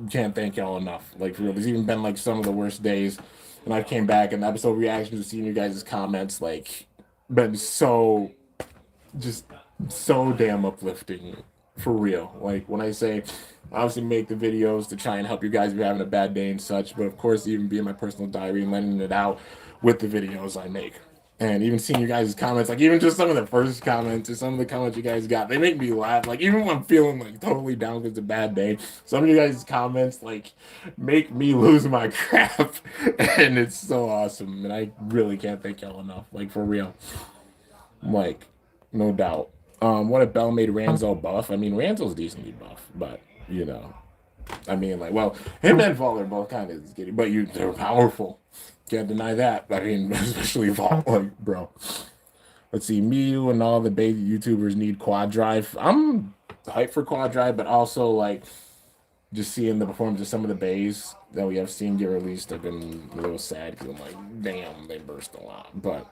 can't thank y'all enough. Like for real, there's even been like some of the worst days, and I came back and the episode reactions and seeing you guys' comments like been so just so damn uplifting for real. Like when I say obviously make the videos to try and help you guys if you're having a bad day and such, but of course even be in my personal diary and letting it out with the videos I make. And even seeing you guys' comments, like even just some of the first comments or some of the comments you guys got, they make me laugh. Like even when I'm feeling like totally down because it's a bad day, some of you guys' comments like make me lose my crap, and it's so awesome. And I really can't thank y'all enough. Like for real, like no doubt. What if Bell made Ranzo buff? I mean, Ranzo's decently buff, but you know, I mean, like, well, him and Vol are both kind of skinny, but they're powerful. Can't deny that. I mean, especially Vol, like, bro. Let's see, Miu and all the baby YouTubers need quad drive. I'm hyped for quad drive, but also like just seeing the performance of some of the bays that we have seen get released, I've been a little sad because I'm like, damn, they burst a lot. But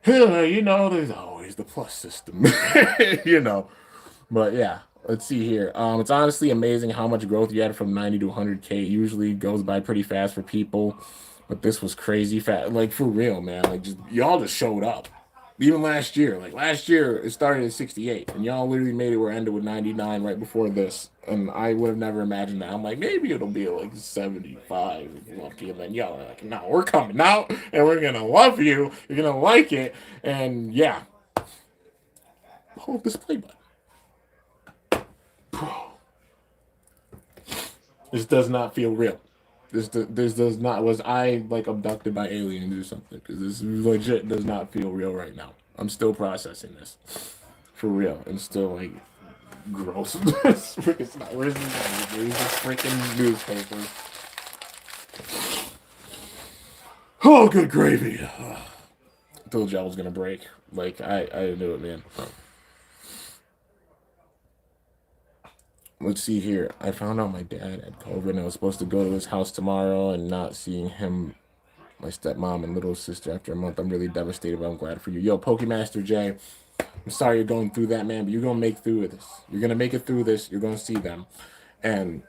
you know, there's always the plus system, you know. But yeah, let's see here. It's honestly amazing how much growth you had from 90 to 100K. It usually goes by pretty fast for people, but this was crazy fast. Like for real, man. Like just y'all just showed up. Even last year, like last year, it started at 68, and y'all literally made it where it ended with 99 right before this. And I would have never imagined that. I'm like, maybe it'll be like 75 if lucky. And then y'all are like, no, we're coming out, and we're gonna love you. You're gonna like it, and yeah. Hold this play button. This does not feel real. This does not. Was I like abducted by aliens or something? Because this legit does not feel real right now. I'm still processing this for real, and still like gross. It's not. Where's this freaking newspaper? Oh, good gravy. I told you I was gonna break. Like I knew it, man. Let's see here. I found out my dad had COVID and I was supposed to go to his house tomorrow and not seeing him, my stepmom and little sister after a month. I'm really devastated, but I'm glad for you. Yo, Pokemaster J, I'm sorry you're going through that, man, but you're gonna make through this. You're gonna make it through this. You're gonna see them. And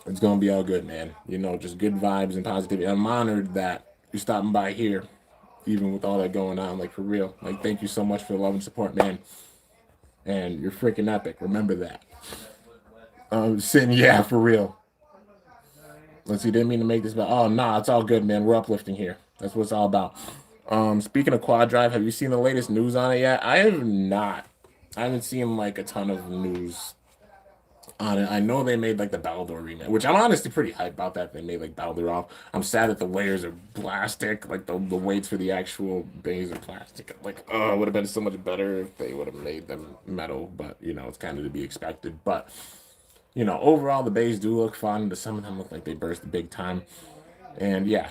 it's gonna be all good, man. You know, just good vibes and positivity. I'm honored that you're stopping by here, even with all that going on. Like for real. Like thank you so much for the love and support, man. And you're freaking epic. Remember that. Sitting, yeah, for real. Let's see, didn't mean to make this, but oh nah, it's all good, man. We're uplifting here. That's what it's all about. Speaking of Quad Drive, have you seen the latest news on it yet? I have not. I haven't seen like a ton of news on it. I know they made like the Baldur remake, which I'm honestly pretty hyped about that. They made like Baldur off. I'm sad that the layers are plastic, like the weights for the actual bays are plastic. Like, oh, it would have been so much better if they would have made them metal, but you know, it's kind of to be expected. But you know, overall the bays do look fun. But some of them look like they burst big time. And yeah,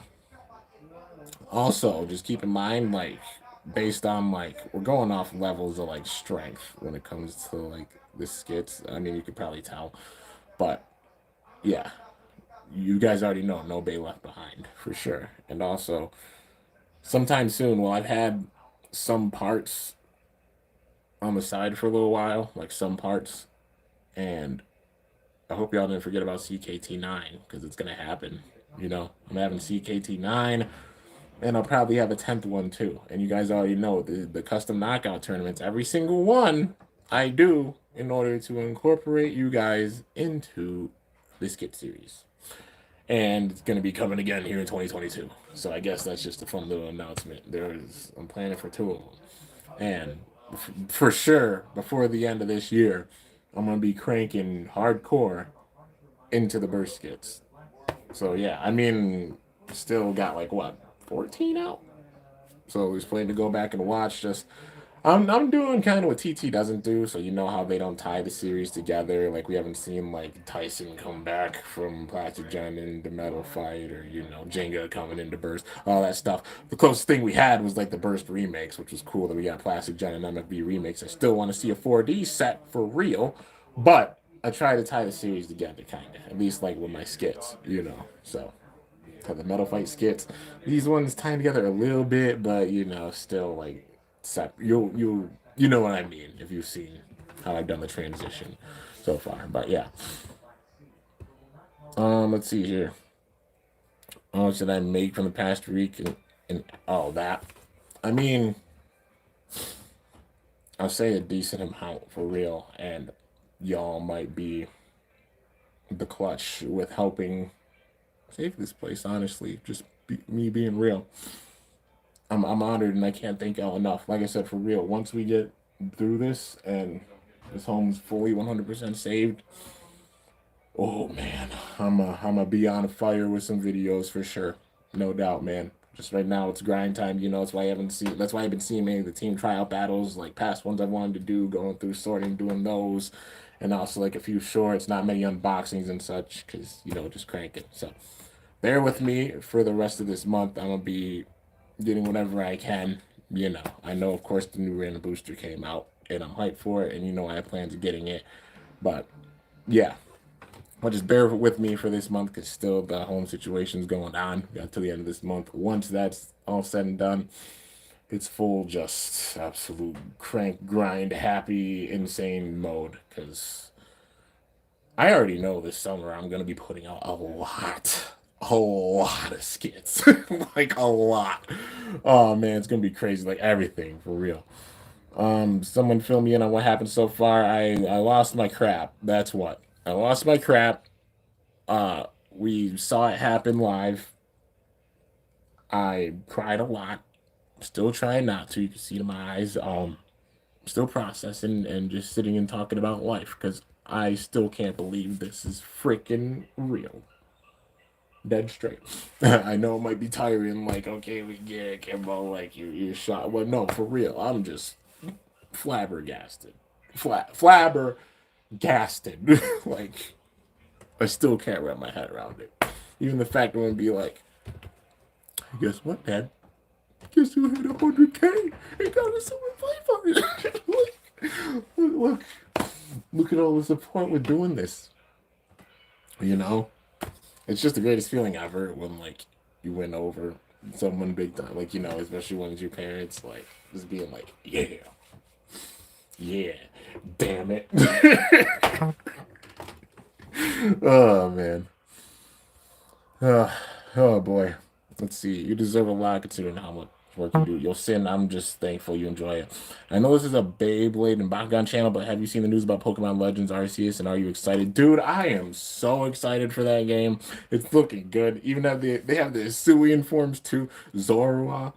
also just keep in mind, like based on like we're going off levels of like strength when it comes to like the skits. I mean, you could probably tell, but yeah, you guys already know no Bay left behind for sure. And also, sometime soon, well, I've had some parts on the side for a little while, like some parts, and I hope y'all didn't forget about CKT9 because it's gonna happen. You know, I'm having CKT9, and I'll probably have a 10th one too. And you guys already know the custom knockout tournaments, every single one I do in order to incorporate you guys into the skit series. And it's going to be coming again here in 2022. So I guess that's just a fun little announcement. I'm planning for two of them, and for sure before the end of this year, I'm going to be cranking hardcore into the burst skits. So yeah, I mean, still got like what 14 out. So there's plenty to go back and watch. Just I'm doing kind of what TT doesn't do, so you know how they don't tie the series together. Like we haven't seen like Tyson come back from Plastic Gen in the metal fight, or you know Jenga coming into Burst, all that stuff. The closest thing we had was like the Burst remakes, which was cool that we got Plastic Gen and MFB remakes. I still want to see a 4D set for real, but I try to tie the series together, kind of at least like with my skits, you know. So the metal fight skits, these ones tie together a little bit, but you know still like you know what I mean if you've seen how I've done the transition so far. But yeah, let's see here. Oh, should I make from the past week and all that? I mean, I'll say a decent amount for real, and y'all might be the clutch with helping save this place. Honestly, just me being real. I'm honored and I can't thank y'all enough. Like I said, for real, once we get through this and this home's fully 100% saved, oh man, I'm a be on fire with some videos for sure, no doubt, man. Just right now, it's grind time. You know, it's why I haven't seen. That's why I've been seeing many of the team tryout battles, like past ones I've wanted to do, going through sorting, doing those, and also like a few shorts, not many unboxings and such, because you know, just cranking. So bear with me for the rest of this month. I'm gonna be getting whatever I can. You know, I know, of course, the new random booster came out, and I'm hyped for it, and you know, I have plans of getting it. But yeah, but just bear with me for this month because still the home situation's going on. Got to the end of this month. Once that's all said and done, it's full, just absolute crank, grind, happy, insane mode. Because I already know this summer I'm going to be putting out a lot of skits. Like a lot. Oh man, it's going to be crazy. Like everything for real. Someone fill me in on what happened so far. I lost my crap. That's what. I lost my crap. We saw it happen live. I cried a lot. Still trying not to. You can see it in my eyes. Still processing and just sitting and talking about life because I still can't believe this is freaking real. Dead straight. I know it might be tiring. Like, okay, we get it, Kimbo. Like, you're shot. Well, no, for real. I'm just flabbergasted. Flabbergasted. Like, I still can't wrap my head around it. Even the fact that I'm gonna be like, guess what, Dad? Guess who hit 100K and got us over 500? look, look at all the support we're doing this. You know, it's just the greatest feeling ever when like you win over someone big time. Like you know, especially when it's your parents. Like just being like, yeah, yeah, damn it. Oh man. Oh boy. Let's see. You deserve a lot considering how much work you do. You'll sin. I'm just thankful you enjoy it. I know this is a Beyblade and Bakugan channel, but have you seen the news about Pokemon Legends Arceus, and are you excited? Dude, I am so excited for that game. It's looking good. Even have they have the Hisuian forms too. Zorua.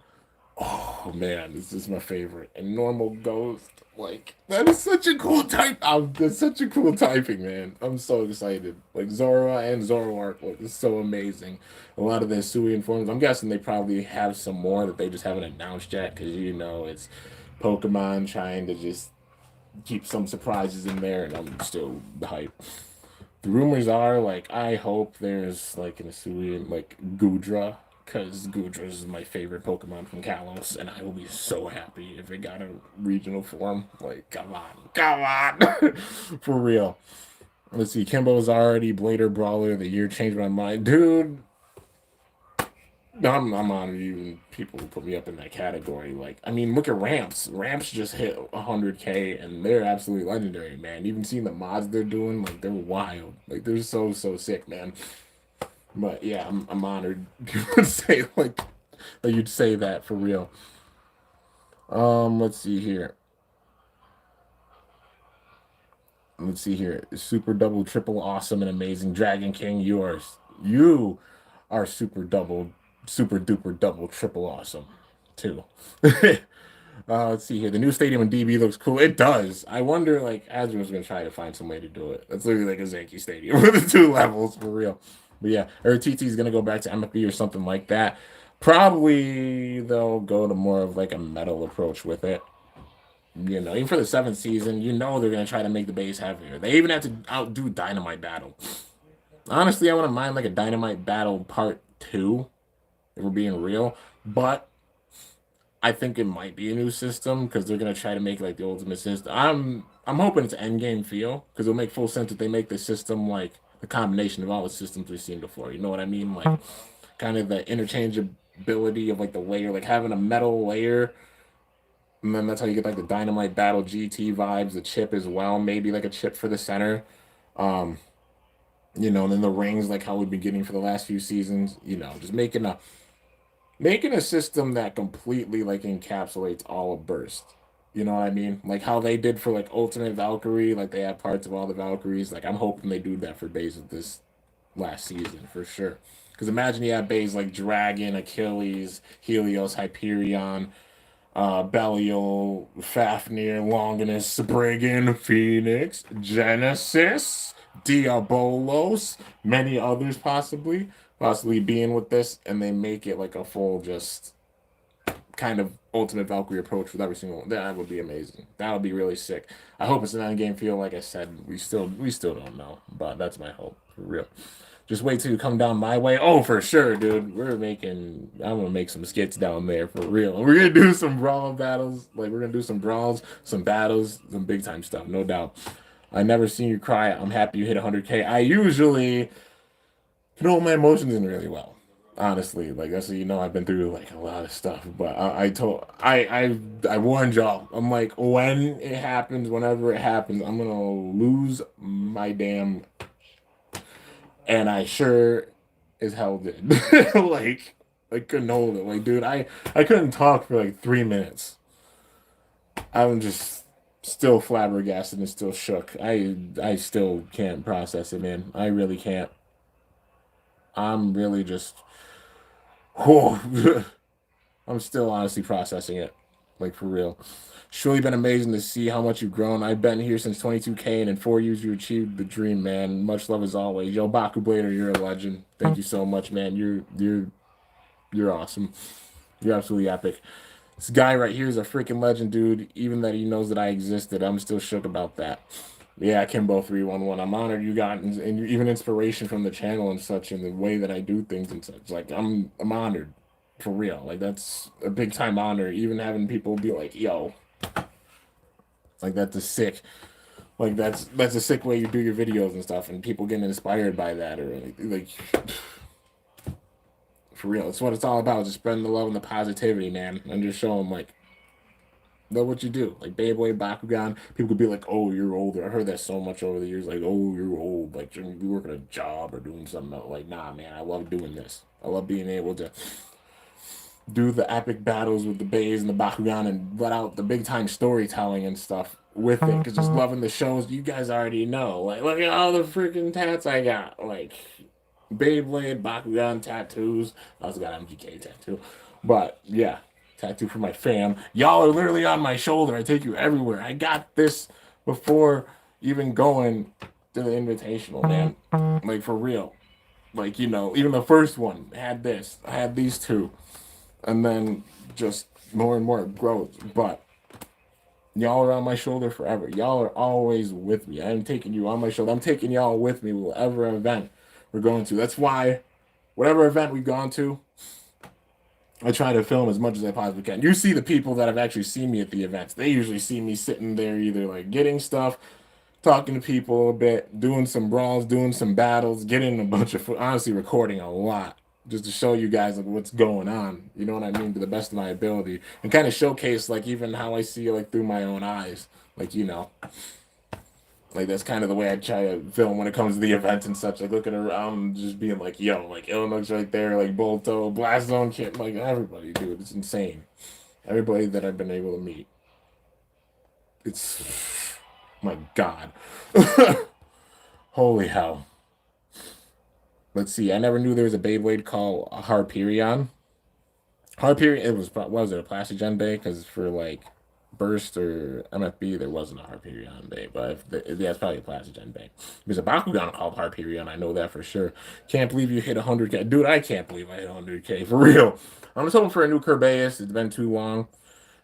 Oh man, this is my favorite. And normal ghost, like that is such a cool type. That's such a cool typing, man. I'm so excited. Like Zora and Zoroark, like it's so amazing. A lot of the Hisuian forms. I'm guessing they probably have some more that they just haven't announced yet, because it's Pokemon trying to just keep some surprises in there, and I'm still hype. The rumors are like I hope there's like an Hisuian like Gudra, because Gudra is my favorite Pokemon from Kalos, and I will be so happy if it got a regional form. Like, come on, for real. Let's see, Kimbo's already Blader Brawler of the Year. Changed my mind, dude. I'm honored even people who put me up in that category. Like, I mean, look at Ramps. Ramps just hit 100K, and they're absolutely legendary, man. Even seeing the mods they're doing, like, they're wild. Like, they're so sick, man. But yeah, I'm honored. You would say like you'd say that for real. Let's see here. Let's see here. Super double, triple, awesome, and amazing. Dragon King, you are super duper double, triple awesome, too. Let's see here. The new stadium in DB looks cool. It does. I wonder, like, Hasbro's gonna try to find some way to do it. That's literally like a Zanky Stadium with the two levels for real. But yeah, or TT is gonna go back to MFB or something like that. Probably they'll go to more of like a metal approach with it. Even for the seventh season, they're gonna try to make the base heavier. They even have to outdo Dynamite Battle. Honestly, I wouldn't mind like a Dynamite Battle Part 2, if we're being real. But I think it might be a new system because they're gonna try to make like the ultimate system. I'm hoping it's endgame feel, because it'll make full sense if they make the system like the combination of all the systems we've seen before. You know what I mean? Like kind of the interchangeability of like the layer, like having a metal layer, and then that's how you get like the Dynamite Battle GT vibes, the chip as well, maybe like a chip for the center. Um, and then the rings like how we've been getting for the last few seasons, just making a system that completely like encapsulates all of Burst. You know what I mean? Like how they did for like Ultimate Valkyrie, like they have parts of all the Valkyries. Like I'm hoping they do that for Bays of this last season for sure. Because imagine you have Bays like Dragon, Achilles, Helios, Hyperion, Belial, Fafnir, Longinus, Spriggan, Phoenix, Genesis, Diabolos, many others possibly being with this, and they make it like a full just kind of Ultimate Valkyrie approach with every single one. That would be amazing. That would be really sick. I hope it's an end game feel. Like I said, we still don't know, but that's my hope for real. Just wait till you come down my way. Oh, for sure, dude. I'm gonna make some skits down there for real. We're gonna do some brawl battles. Like we're gonna do some brawls, some battles, some big time stuff, no doubt. I never seen you cry. I'm happy you hit 100K. I usually control my emotions in really well. Honestly, like that's I've been through like a lot of stuff, but I warned y'all. I'm like, when it happens, whenever it happens, I'm gonna lose my damn, and I sure as hell did. Like I couldn't hold it. Like, dude, I couldn't talk for like 3 minutes. I'm just still flabbergasted and still shook. I still can't process it, man. I really can't. I'm really just, oh, I'm still honestly processing it, like for real. Surely been amazing to see how much you've grown. I've been here since 22K, and in 4 years you achieved the dream, man. Much love as always. Yo, Baku Blader, you're a legend. Thank you so much, man. You're awesome. You're absolutely epic. This guy right here is a freaking legend, dude. Even that he knows that I existed, I'm still shook about that. Yeah, Kimbo311. I'm honored you got and even inspiration from the channel and such, and the way that I do things and such. Like I'm honored for real. Like that's a big time honor. Even having people be like, "Yo, like that's a sick." Like that's a sick way you do your videos and stuff, and people getting inspired by that, or like for real. It's what it's all about. Just spreading the love and the positivity, man, and just showing like know what you do. Like Beyblade, Bakugan, people could be like, "Oh, you're older." I heard that so much over the years. Like, "Oh, you're old. Like you're working a job or doing something else." Like, nah, man, I love doing this. I love being able to do the epic battles with the bays and the bakugan and let out the big time storytelling and stuff with it. Cause just loving the shows, you guys already know. Like, look at all the freaking tats I got. Like, Beyblade, bakugan, tattoos. I also got MGK tattoo. But yeah, tattoo for my fam. Y'all are literally on my shoulder. I take you everywhere. I got this before even going to the invitational, man. Like, for real. Like, you know, even the first one had this. I had these two. And then just more and more growth. But y'all are on my shoulder forever. Y'all are always with me. I'm taking you on my shoulder. I'm taking y'all with me whatever event we're going to. That's why whatever event we've gone to, I try to film as much as I possibly can. You see the people that have actually seen me at the events. They usually see me sitting there either like getting stuff, talking to people a bit, doing some brawls, doing some battles, getting a bunch of honestly recording a lot just to show you guys like what's going on. You know what I mean? To the best of my ability, and kind of showcase like even how I see like through my own eyes. Like you know, like that's kind of the way I try to film when it comes to the events and such. Like looking around, just being like, yo, like Illinois right there, like Bolto, Blast Zone Kid, like everybody, dude, it's insane. Everybody that I've been able to meet, it's my God. Holy hell. Let's see. I never knew there was a Beyblade called Harperion. Harperion, it was, what was it, a plastic gen bay? Because for like Burst or MFB, there wasn't a Harperion bay, but yeah, it's probably a plastic gen bay. There's a Bakugan called Harperion, I know that for sure. Can't believe you hit 100K. Dude, I can't believe I hit 100K, for real. I'm just hoping for a new Kerbeus. It's been too long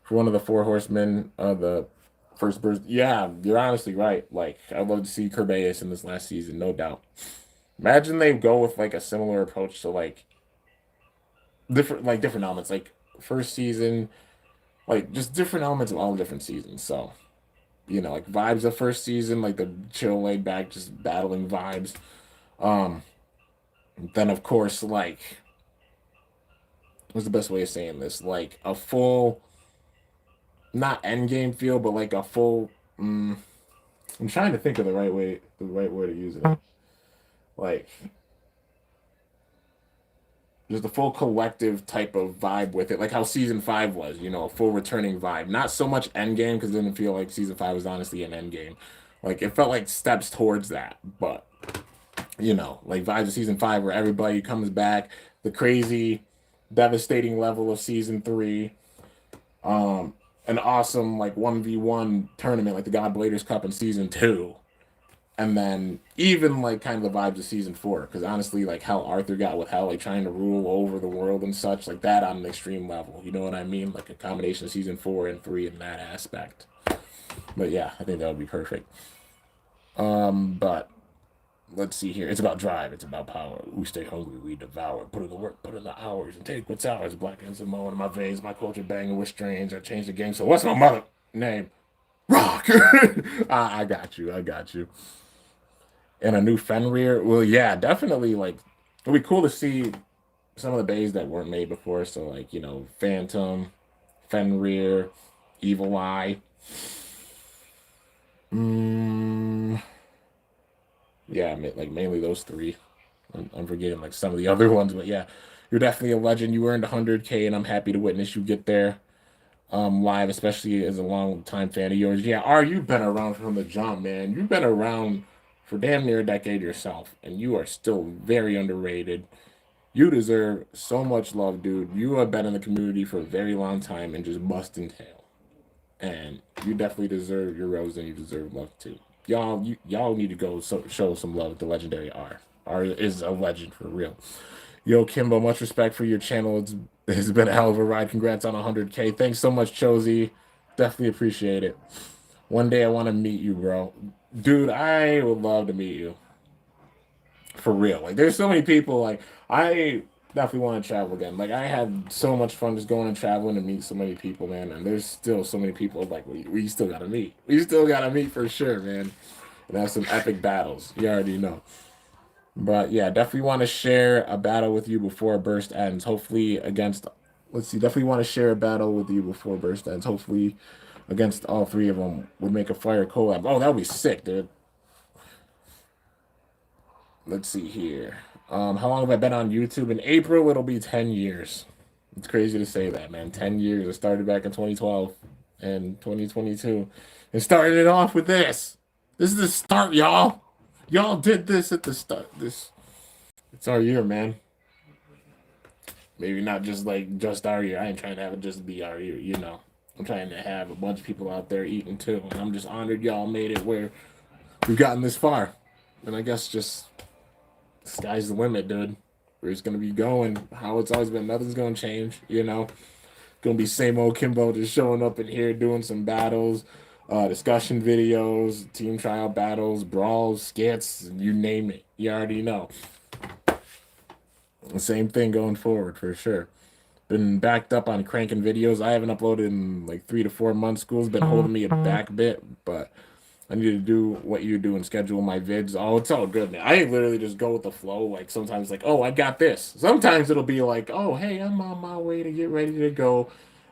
for one of the four horsemen of the first burst. Yeah, you're honestly right. Like, I'd love to see Kerbeus in this last season, no doubt. Imagine they go with like a similar approach to like different elements, like first season, like just different elements of all the different seasons. So you know, like vibes of first season, like the chill, laid back, just battling vibes. Um, then of course, like what's the best way of saying this? Like a full, not end game feel, but like a full. I'm trying to think of the right way to use it. Like just a full collective type of vibe with it, like how season five was, you know, a full returning vibe. Not so much end game because it didn't feel like season five was honestly an end game. Like it felt like steps towards that, but you know, like vibes of season five where everybody comes back, the crazy, devastating level of season three, an awesome like 1v1 tournament like the God Bladers Cup in season two, and then even like kind of the vibes of season four because honestly like how Arthur got with how like trying to rule over the world and such like that on an extreme level, you know what I mean, like a combination of season four and three in that aspect. But yeah, I think that would be perfect. But let's see here, it's about drive, it's about power. We stay hungry, we devour, put in the work, put in the hours, and take what's ours. Black and Samoan in my veins, my culture banging with strange. I changed the game, so what's my mother name? Rock. I got you, I got you. And a new Fenrir. Well, yeah, definitely. Like, it'd be cool to see some of the bays that weren't made before. So, like, you know, Phantom, Fenrir, Evil Eye. Mm, yeah, like mainly those three. I'm forgetting like some of the other ones, but yeah, you're definitely a legend. You earned 100K, and I'm happy to witness you get there live, especially as a long time fan of yours. Yeah, R, you've been around from the jump, man. You've been around for damn near a decade yourself, and you are still very underrated. You deserve so much love, dude. You have been in the community for a very long time and just busting tail. And you definitely deserve your rose and you deserve love too. Y'all need to go show some love to legendary R. R is a legend for real. Yo, Kimbo, much respect for your channel. It's been a hell of a ride. Congrats on 100K. Thanks so much, Chosy. Definitely appreciate it. One day I want to meet you, bro. Dude, I would love to meet you. For real. Like, there's so many people. Like, I definitely want to travel again. Like, I had so much fun just going and traveling and meet so many people, man. And there's still so many people. Like, we still got to meet. We still got to meet for sure, man. And have some epic battles. You already know. But yeah, definitely want to share a battle with you before Burst ends. Hopefully against, let's see, definitely want to share a battle with you before Burst ends. Hopefully against all three of them would make a fire collab. Oh, that would be sick, dude. Let's see here. How long have I been on YouTube? In April, it'll be 10 years. It's crazy to say that, man. 10 years. It started back in 2012 and 2022. And started it off with this. This is the start, y'all. Y'all did this at the start. It's our year, man. Maybe not just like just our year. I ain't trying to have it just be our year, you know. I'm trying to have a bunch of people out there eating too. And I'm just honored y'all made it where we've gotten this far. And I guess just sky's the limit, dude. Where it's gonna be going. How it's always been. Nothing's gonna change, you know. Gonna be same old Kimbo just showing up in here doing some battles, discussion videos, team tryout battles, brawls, skits, you name it. You already know. The same thing going forward for sure. Been backed up on cranking videos. I haven't uploaded in like 3 to 4 months. School's been holding me back a bit, but I need to do what you do and schedule my vids. Oh, it's all good, man. I literally just go with the flow. Like sometimes, like, oh, I got this. Sometimes it'll be like, oh, hey, I'm on my way to get ready to go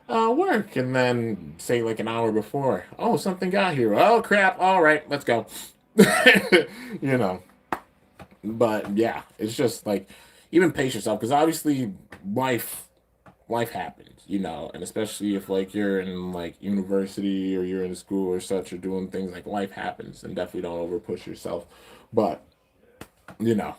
work, and then say like an hour before, oh, something got here. Oh crap! All right, let's go. you know. But yeah, it's just like even pace yourself because obviously life happens, you know, and especially if like you're in like university or you're in school or such or doing things like life happens and definitely don't over push yourself. But, you know,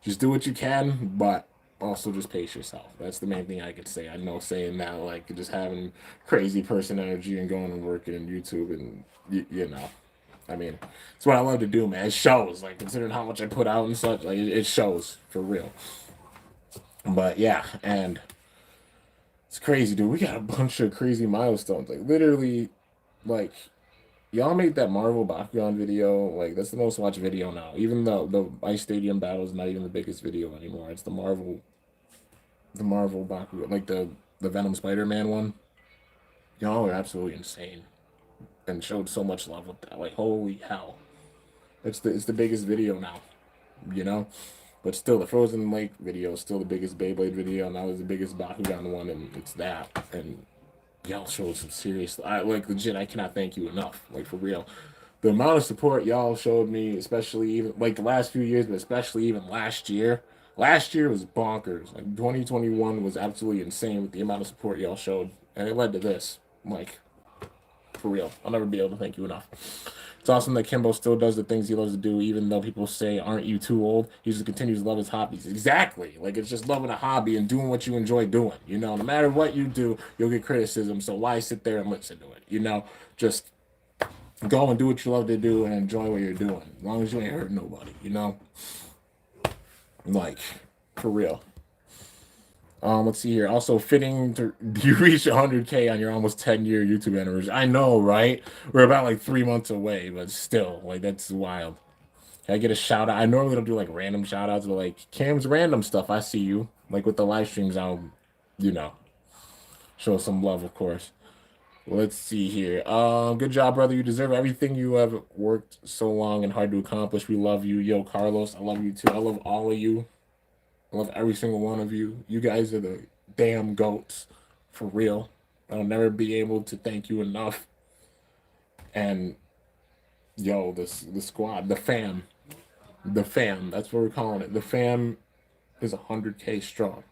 just do what you can, but also just pace yourself. That's the main thing I could say. I know saying that like just having crazy person energy and going and working in YouTube and you know. I mean, it's what I love to do, man. It shows, like considering how much I put out and such, like it shows for real. But yeah, and it's crazy, dude. We got a bunch of crazy milestones. Like literally, like y'all made that Marvel Bakugan video. Like that's the most watched video now. Even though the Ice Stadium battle is not even the biggest video anymore. It's the Marvel Bakugan, like the Venom Spider-Man one. Y'all are absolutely insane and showed so much love with that. Like holy hell, it's the biggest video now. You know. But still, the Frozen Lake video is still the biggest Beyblade video, and that was the biggest Bakugan one, and it's that. And y'all showed some serious, I like legit. I cannot thank you enough, like for real. The amount of support y'all showed me, especially even like the last few years, but especially even last year. Last year was bonkers. Like 2021 was absolutely insane with the amount of support y'all showed, and it led to this. Like for real, I'll never be able to thank you enough. It's awesome that Kimbo still does the things he loves to do, even though people say, "Aren't you too old?" He just continues to love his hobbies. Exactly, like it's just loving a hobby and doing what you enjoy doing. You know, no matter what you do, you'll get criticism. So why sit there and listen to it? You know, just go and do what you love to do and enjoy what you're doing, as long as you ain't hurting nobody. You know, like for real. Let's see here. Also, fitting to you reach 100K on your almost 10-year YouTube anniversary. I know, right? We're about like 3 months away, but still, like that's wild. Can I get a shout out? I normally don't do like random shout outs, but like Cam's random stuff. I see you. Like with the live streams, I'll, you know, show some love, of course. Let's see here. Good job, brother. You deserve everything you have worked so long and hard to accomplish. We love you, yo, Carlos. I love you too. I love all of you. I love every single one of you. You guys are the damn goats, for real. I'll never be able to thank you enough. And yo, the squad, the fam. That's what we're calling it. The fam is 100K strong.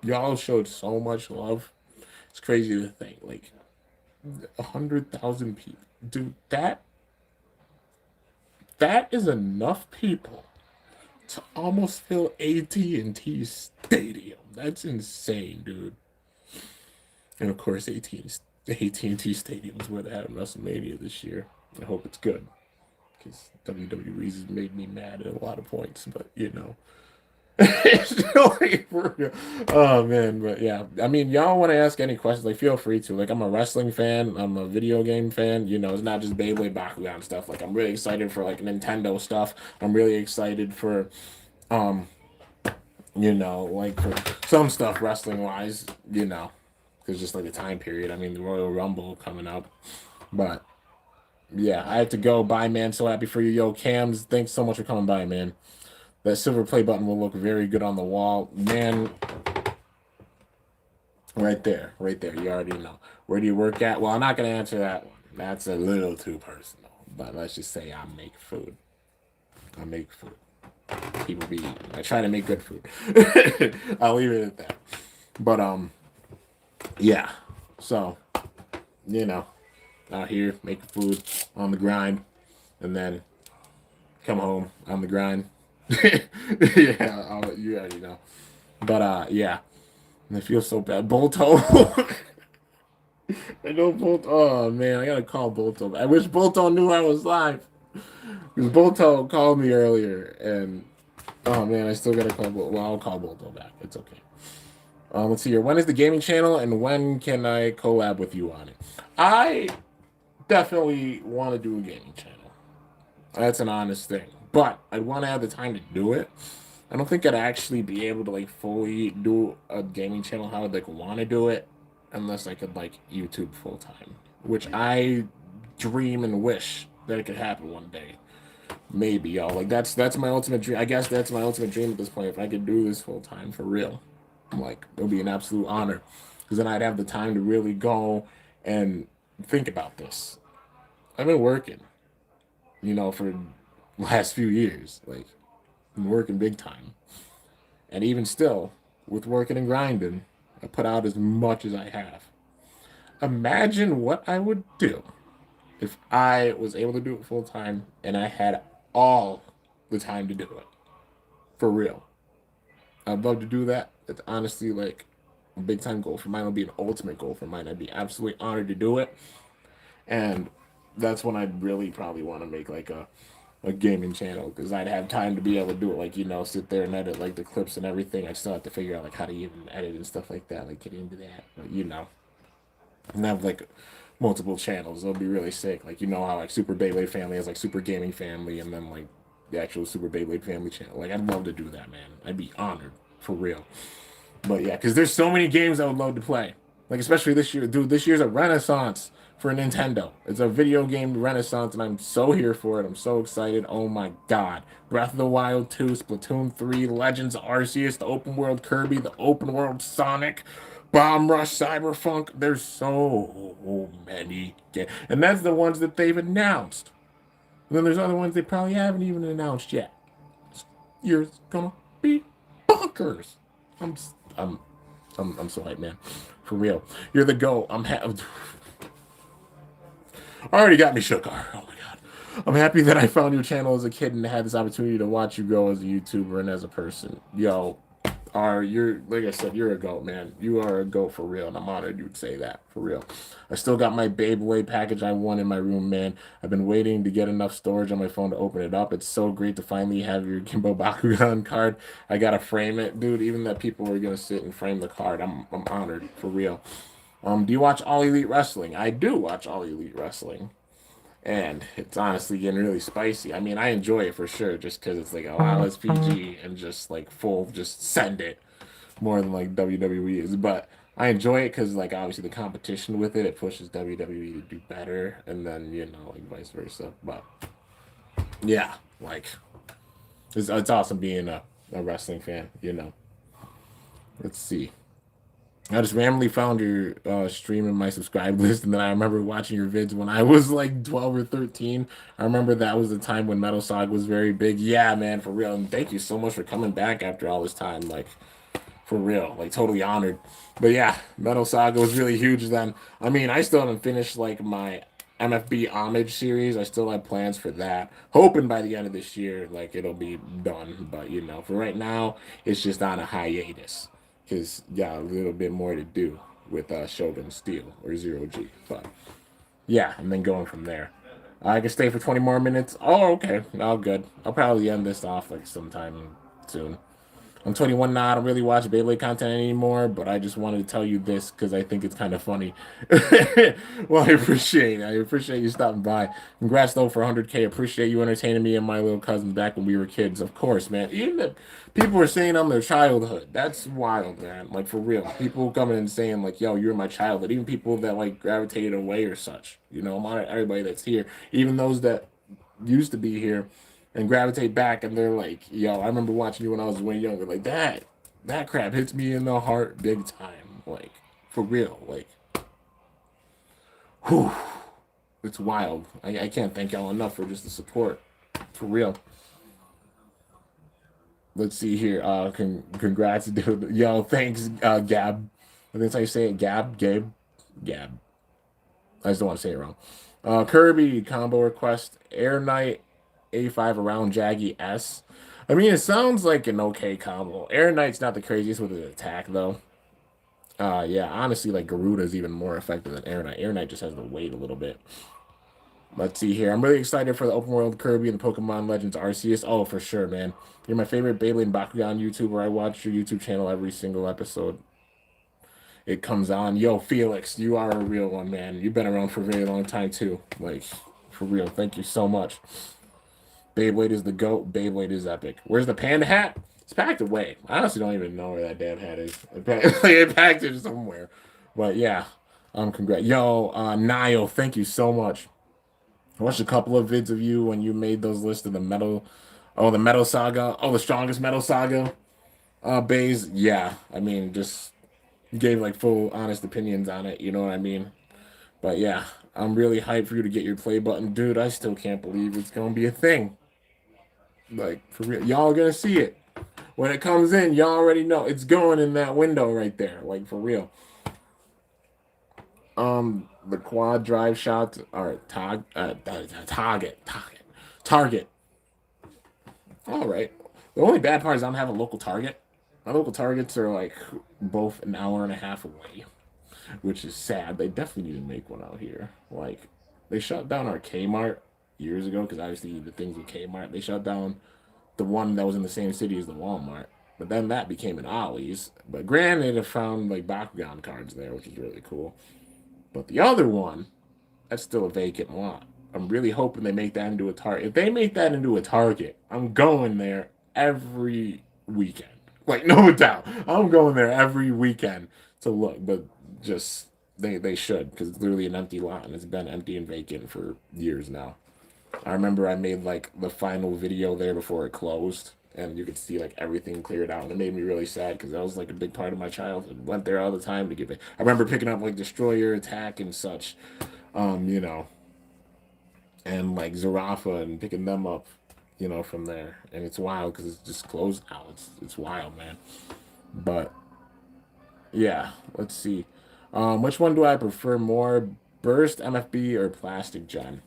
Y'all showed so much love. It's crazy to think, like 100,000 people, dude. That is enough people to almost fill AT&T Stadium. That's insane, dude. And of course, AT&T Stadium is where they had WrestleMania this year. I hope it's good because WWE's made me mad at a lot of points, but you know. Oh man, but yeah, I mean, y'all want to ask any questions? Like, feel free to. Like, I'm a wrestling fan. I'm a video game fan. You know, it's not just Beyblade, Bakugan stuff. Like, I'm really excited for like Nintendo stuff. I'm really excited for, um, you know, like for some stuff wrestling wise. You know, because just like the time period. I mean, the Royal Rumble coming up, but yeah, I have to go. Bye, man. So happy for you, yo, Cams. Thanks so much for coming by, man. That silver play button will look very good on the wall. Man, right there. Right there. You already know. Where do you work at? Well, I'm not going to answer that one. That's a little too personal. But let's just say I make food. I make food. People be eating. I try to make good food. I'll leave it at that. But yeah. So, out here making food on the grind, and then come home on the grind. Yeah, you already know. But yeah, and it feels so bad. Bolto. I know Bolto. Oh man, I gotta call Bolto. I wish Bolto knew I was live. Because Bolto called me earlier, and oh man, I still gotta call Bolto. Well, I'll call Bolto back. It's okay. Let's see here. When is the gaming channel, and when can I collab with you on it? I definitely want to do a gaming channel. That's an honest thing. But I want to have the time to do it. I don't think I'd actually be able to like fully do a gaming channel how I'd like want to do it unless I could like YouTube full time, which I dream and wish that it could happen one day. Maybe, y'all. Like that's my ultimate dream. I guess that's my ultimate dream at this point. If I could do this full time for real, like it would be an absolute honor, because then I'd have the time to really go and think about this. I've been working, for the last few years. Like, I'm working big time. And even still, with working and grinding, I put out as much as I have. Imagine what I would do if I was able to do it full time and I had all the time to do it. For real. I'd love to do that. It's honestly like a big time goal for mine. It would be an ultimate goal for mine. I'd be absolutely honored to do it. And that's when I'd really probably want to make like a gaming channel, because I'd have time to be able to do it, like sit there and edit like the clips and everything. I still have to figure out like how to even edit and stuff like that, like get into that, but and have like multiple channels. It'll be really sick. Like how like Super Beyblade Family has like Super Gaming Family, and then like the actual Super Beyblade Family channel. Like I'd love to do that, man. I'd be honored for real. But yeah, because there's so many games I would love to play. Like especially this year, dude. This year's a renaissance for Nintendo. It's a video game renaissance, and I'm so here for it. I'm so excited. Oh my god! Breath of the Wild 2, Splatoon 3, Legends Arceus, the open world Kirby, the open world Sonic, Bomb Rush, Cyberpunk. There's so many games, and that's the ones that they've announced. And then there's other ones they probably haven't even announced yet. You're gonna be bonkers. I'm I'm I'm so hyped, man. For real. You're the GOAT. Already got me shook. Oh my god. I'm happy that I found your channel as a kid and had this opportunity to watch you grow as a YouTuber and as a person. Yo, you're like I said, you're a GOAT, man. You are a GOAT for real, and I'm honored you would say that for real. I still got my Beyblade package I won in my room, man. I've been waiting to get enough storage on my phone to open it up. It's so great to finally have your Kimbo Bakugan card. I gotta frame it, dude. Even that people are gonna sit and frame the card, I'm honored for real. Do you watch All Elite Wrestling? I do watch All Elite Wrestling, and it's honestly getting really spicy. I mean, I enjoy it for sure, just because it's like a lot less PG and just like full, just send it more than like WWE is. But I enjoy it because like obviously the competition with it pushes WWE to do better, and then like vice versa. But yeah, like it's awesome being a wrestling fan. Let's see. I just randomly found your stream in my subscribe list, and then I remember watching your vids when I was like 12 or 13. I remember that was the time when Metal Saga was very big. Yeah, man, for real. And thank you so much for coming back after all this time. Like, for real. Like, totally honored. But yeah, Metal Saga was really huge then. I mean, I still haven't finished like my MFB homage series. I still have plans for that. Hoping by the end of this year, like, it'll be done. But, for right now, it's just on a hiatus, because got a little bit more to do with Shogun Steel or Zero G. But yeah, and then going from there. I can stay for 20 more minutes. Oh, okay. All good. I'll probably end this off like sometime soon. I'm 21 now. I don't really watch Beyblade content anymore, but I just wanted to tell you this because I think it's kind of funny. Well, I appreciate it. I appreciate you stopping by. Congrats, though, for 100K. Appreciate you entertaining me and my little cousins back when we were kids. Of course, man. Even if people were saying I'm their childhood, that's wild, man. Like, for real. People coming and saying, like, yo, you're my childhood. Even people that, like, gravitated away or such. I'm honored everybody that's here. Even those that used to be here and gravitate back, and they're like, yo, I remember watching you when I was way younger. Like, that crap hits me in the heart big time. Like, for real. Like, whew, it's wild. I can't thank y'all enough for just the support. For real. Let's see here. Congrats, dude. Yo, thanks, Gab. I think that's how you say it. Gab. I just don't want to say it wrong. Kirby combo request. Air Knight A5 around Jaggy S. I mean, it sounds like an okay combo. Air Knight's not the craziest with his attack though. Yeah, honestly, like Garuda is even more effective than Air Knight. Air Knight just has to wait a little bit. Let's see here. I'm really excited for the open world Kirby and the Pokemon Legends Arceus. Oh, for sure, man. You're my favorite Beyblade and Bakugan YouTuber. I watch your YouTube channel every single episode it comes on. Yo, Felix, you are a real one, man. You've been around for a very long time, too. Like, for real. Thank you so much. Beyblade is the GOAT. Beyblade is epic. Where's the panda hat? It's packed away. I honestly don't even know where that damn hat is. It packed it somewhere. But yeah, congrats. Yo, Niall, thank you so much. I watched a couple of vids of you when you made those lists of the metal, the metal saga, the strongest metal saga, bays. Yeah, I mean, just gave like full honest opinions on it. You know what I mean? But yeah, I'm really hyped for you to get your play button, dude. I still can't believe it's gonna be a thing. Like for real, y'all gonna see it when it comes in. Y'all already know it's going in that window right there. Like for real. The quad drive shots are target. All right. The only bad part is I don't have a local Target. My local Targets are like both an hour and a half away, which is sad. They definitely need to make one out here. Like they shut down our Kmart years ago because obviously the things with Kmart. They shut down the one that was in the same city as the Walmart. But then that became an Ollie's. But granted, I found like Bakugan cards there, which is really cool. But the other one, that's still a vacant lot. I'm really hoping they make that into a Target. If they make that into a Target, I'm going there every weekend. Like, no doubt. I'm going there every weekend to look. But just, they should, because it's literally an empty lot, and it's been empty and vacant for years now. I remember I made, like, the final video there before it closed, and you could see, like, everything cleared out, and it made me really sad, because that was, like, a big part of my childhood. Went there all the time to get it. I remember picking up, like, Destroyer, Attack, and such, you know, and, like, Zarafa, and picking them up, you know, from there. And it's wild, because it's just closed now. It's wild, man. But, yeah, let's see. Which one do I prefer more, Burst, MFB, or Plastic Gen?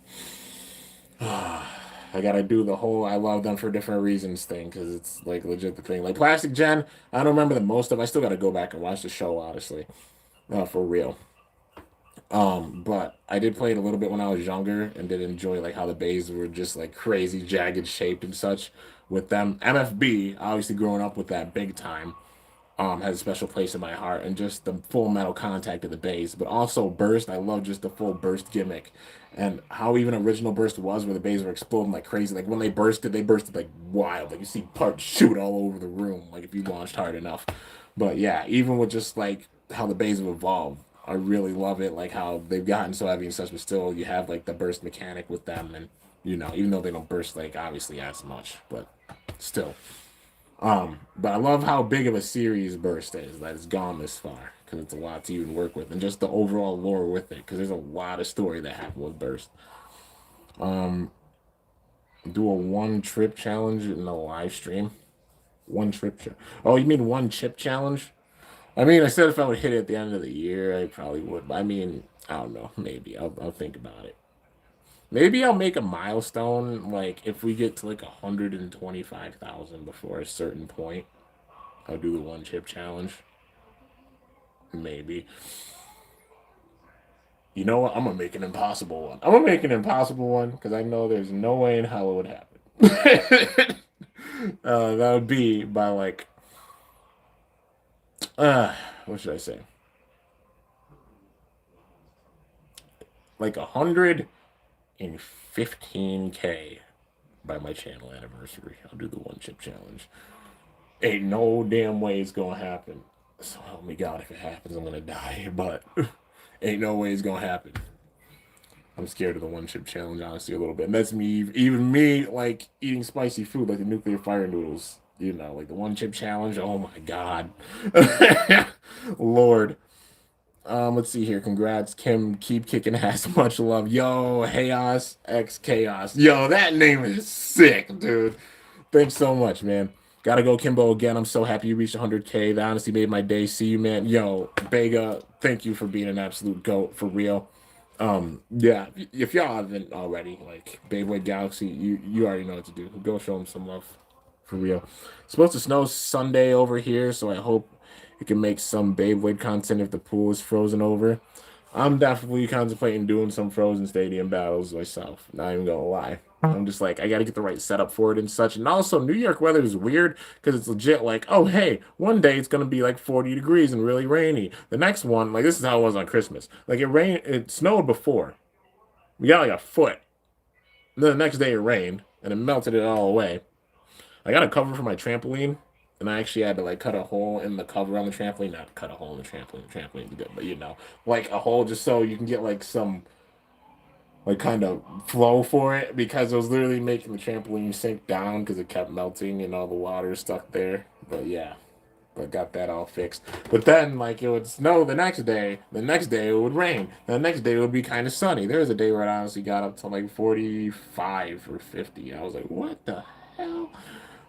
I gotta do the whole I love them for different reasons thing because it's like legit the thing. Like Plastic Gen, I don't remember the most of. I still gotta go back and watch the show, honestly, for real. But I did play it a little bit when I was younger and did enjoy like how the bays were just like crazy jagged shaped and such with them. MFB, obviously growing up with that big time, has a special place in my heart and just the full metal contact of the bass, but also burst. I love just the full burst gimmick and how even original burst was where the bass were exploding like crazy. Like when they bursted like wild. Like you see parts shoot all over the room, like if you launched hard enough. But yeah, even with just like how the bass have evolved, I really love it. Like how they've gotten so heavy and such, but still you have like the burst mechanic with them and you know, even though they don't burst like obviously as much, but still. But I love how big of a series Burst is that it's gone this far because it's a lot to even work with, and just the overall lore with it because there's a lot of story that happened with Burst. Do a one trip challenge in the live stream. One trip. Oh, you mean one chip challenge? I mean, I said if I would hit it at the end of the year, I probably would. But I mean, I don't know. Maybe I'll think about it. Maybe I'll make a milestone. Like if we get to like 125,000 before a certain point, I'll do the one chip challenge. Maybe. You know what? I'm gonna make an impossible one. I'm gonna make an impossible one because I know there's no way in hell it would happen. That would be by like, what should I say? Like 115K by my channel anniversary. I'll do the one chip challenge. Ain't no damn way it's gonna happen. So help me God, if it happens, I'm gonna die. But ain't no way it's gonna happen. I'm scared of the one chip challenge, honestly, a little bit. And that's me, even me, like eating spicy food, like the nuclear fire noodles. You know, like the one chip challenge. Oh my God, Lord. Let's see here. Congrats, Kim. Keep kicking ass. Much love. Yo, Chaos X Chaos. Yo, that name is sick, dude. Thanks so much, man. Gotta go, Kimbo, again. I'm so happy you reached 100K. That honestly made my day. See you, man. Yo, Bega, thank you for being an absolute GOAT, for real. Yeah, if y'all haven't already, like, Beyblade Galaxy, you already know what to do. Go show them some love, for real. It's supposed to snow Sunday over here, so I hope it can make some Beyblade content if the pool is frozen over. I'm definitely contemplating doing some Frozen Stadium battles myself. Not even gonna lie. I'm just like, I gotta get the right setup for it and such. And also, New York weather is weird because it's legit like, oh, hey, one day it's gonna be like 40 degrees and really rainy. The next one, like, this is how it was on Christmas. Like, it snowed before. We got like a foot. And then the next day it rained and it melted it all away. I got a cover for my trampoline, and I actually had to like cut a hole in the cover on the trampoline. Not cut a hole in the trampoline. The trampoline's good, but like a hole just so you can get like some like kind of flow for it because it was literally making the trampoline sink down because it kept melting and all the water stuck there. But yeah, but got that all fixed. But then like it would snow the next day. The next day it would rain. The next day it would be kind of sunny. There was a day where it honestly got up to like 45 or 50. I was like, what the hell?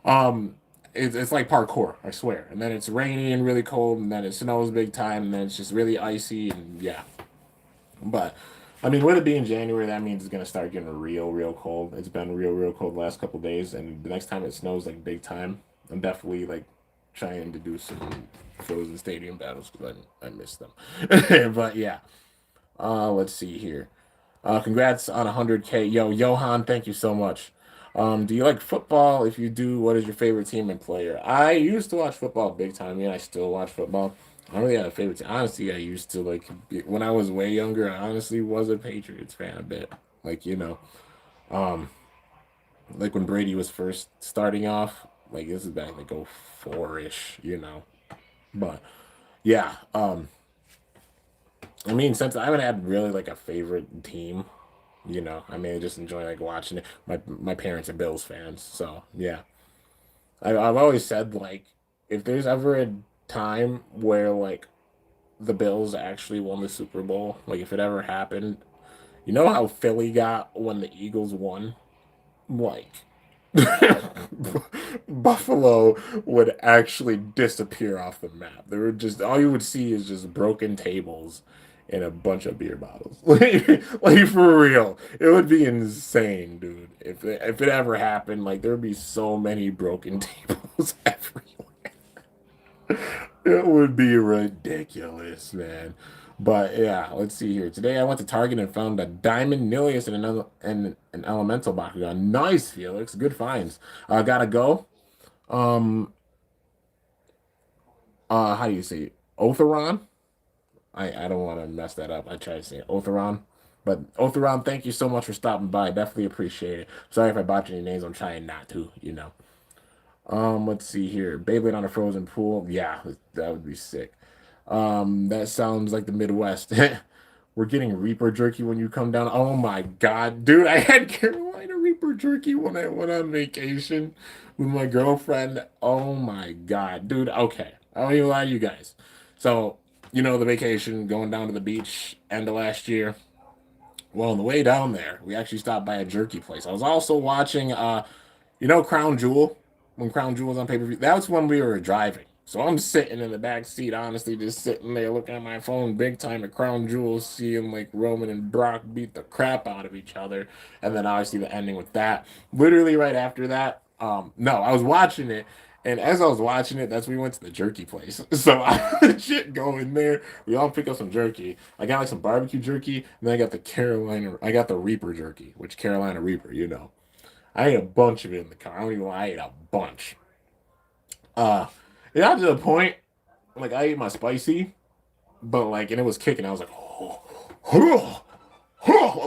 Um, it's like parkour, I swear. And then it's rainy and really cold, and then it snows big time, and then it's just really icy, and yeah. But I mean, with it being January, that means it's gonna start getting real, real cold. It's been real, real cold the last couple days, and the next time it snows like big time, I'm definitely like trying to do some Frozen Stadium battles because I miss them. But yeah, let's see here. Congrats on 100K. Yo, Johan, thank you so much. Do you like football? If you do, what is your favorite team and player? I used to watch football big time. Yeah, I still watch football. I don't really have a favorite team. Honestly, I used to like when I was way younger. I honestly was a Patriots fan a bit. Like um, like when Brady was first starting off. Like this is back like 04-ish. But yeah, I mean, since I haven't had really like a favorite team. I mean, I just enjoy like watching it. My parents are Bills fans, so yeah. I've always said like if there's ever a time where like the Bills actually won the Super Bowl, like if it ever happened, you know how Philly got when the Eagles won? Like Buffalo would actually disappear off the map. There were just all you would see is just broken tables and a bunch of beer bottles. Like for real, it would be insane, dude. If it ever happened, like there would be so many broken tables everywhere. It would be ridiculous, man. But yeah, let's see here. Today I went to Target and found a Diamond Nilius and an Elemental Bakugan. Nice, Felix. Good finds. Gotta go. Um, how do you say it? Otheron? I don't want to mess that up. I try to say it. Otheron. But Otheron, thank you so much for stopping by. Definitely appreciate it. Sorry if I botched any names. I'm trying not to. Let's see here. Beyblade on a frozen pool. Yeah, that would be sick. That sounds like the Midwest. We're getting Reaper jerky when you come down. Oh my God, dude, I had Carolina Reaper jerky when I went on vacation with my girlfriend. Oh my God, dude. Okay, I don't even lie to you guys. So, the vacation going down to the beach end of last year. Well, on the way down there, we actually stopped by a jerky place. I was also watching Crown Jewel, when Crown Jewel was on pay-per-view, that was when we were driving. So I'm sitting in the back seat, honestly, just sitting there looking at my phone big time at Crown Jewel, seeing like Roman and Brock beat the crap out of each other. And then obviously the ending with that. Literally right after that, no, I was watching it. And as I was watching it, that's when we went to the jerky place. So I legit go in there. We all pick up some jerky. I got like some barbecue jerky, and then I got the Reaper jerky, which Carolina Reaper. I ate a bunch of it in the car. I don't even lie, I ate a bunch. Uh, it got to the point, like I ate my spicy, but like, and it was kicking. I was like,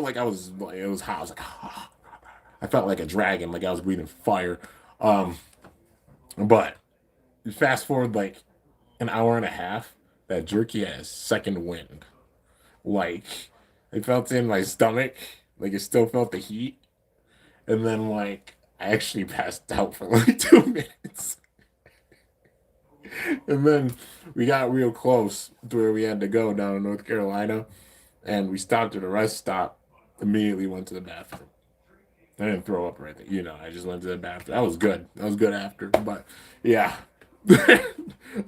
like it was hot. I was like, I felt like a dragon, like I was breathing fire. Um, but fast forward like an hour and a half, that jerky has second wind. Like, it felt in my stomach, like it still felt the heat. And then like I actually passed out for like 2 minutes. And then we got real close to where we had to go down in North Carolina. And we stopped at a rest stop, immediately went to the bathroom. I didn't throw up or anything. You know, I just went to the bathroom. That was good. That was good after. But yeah.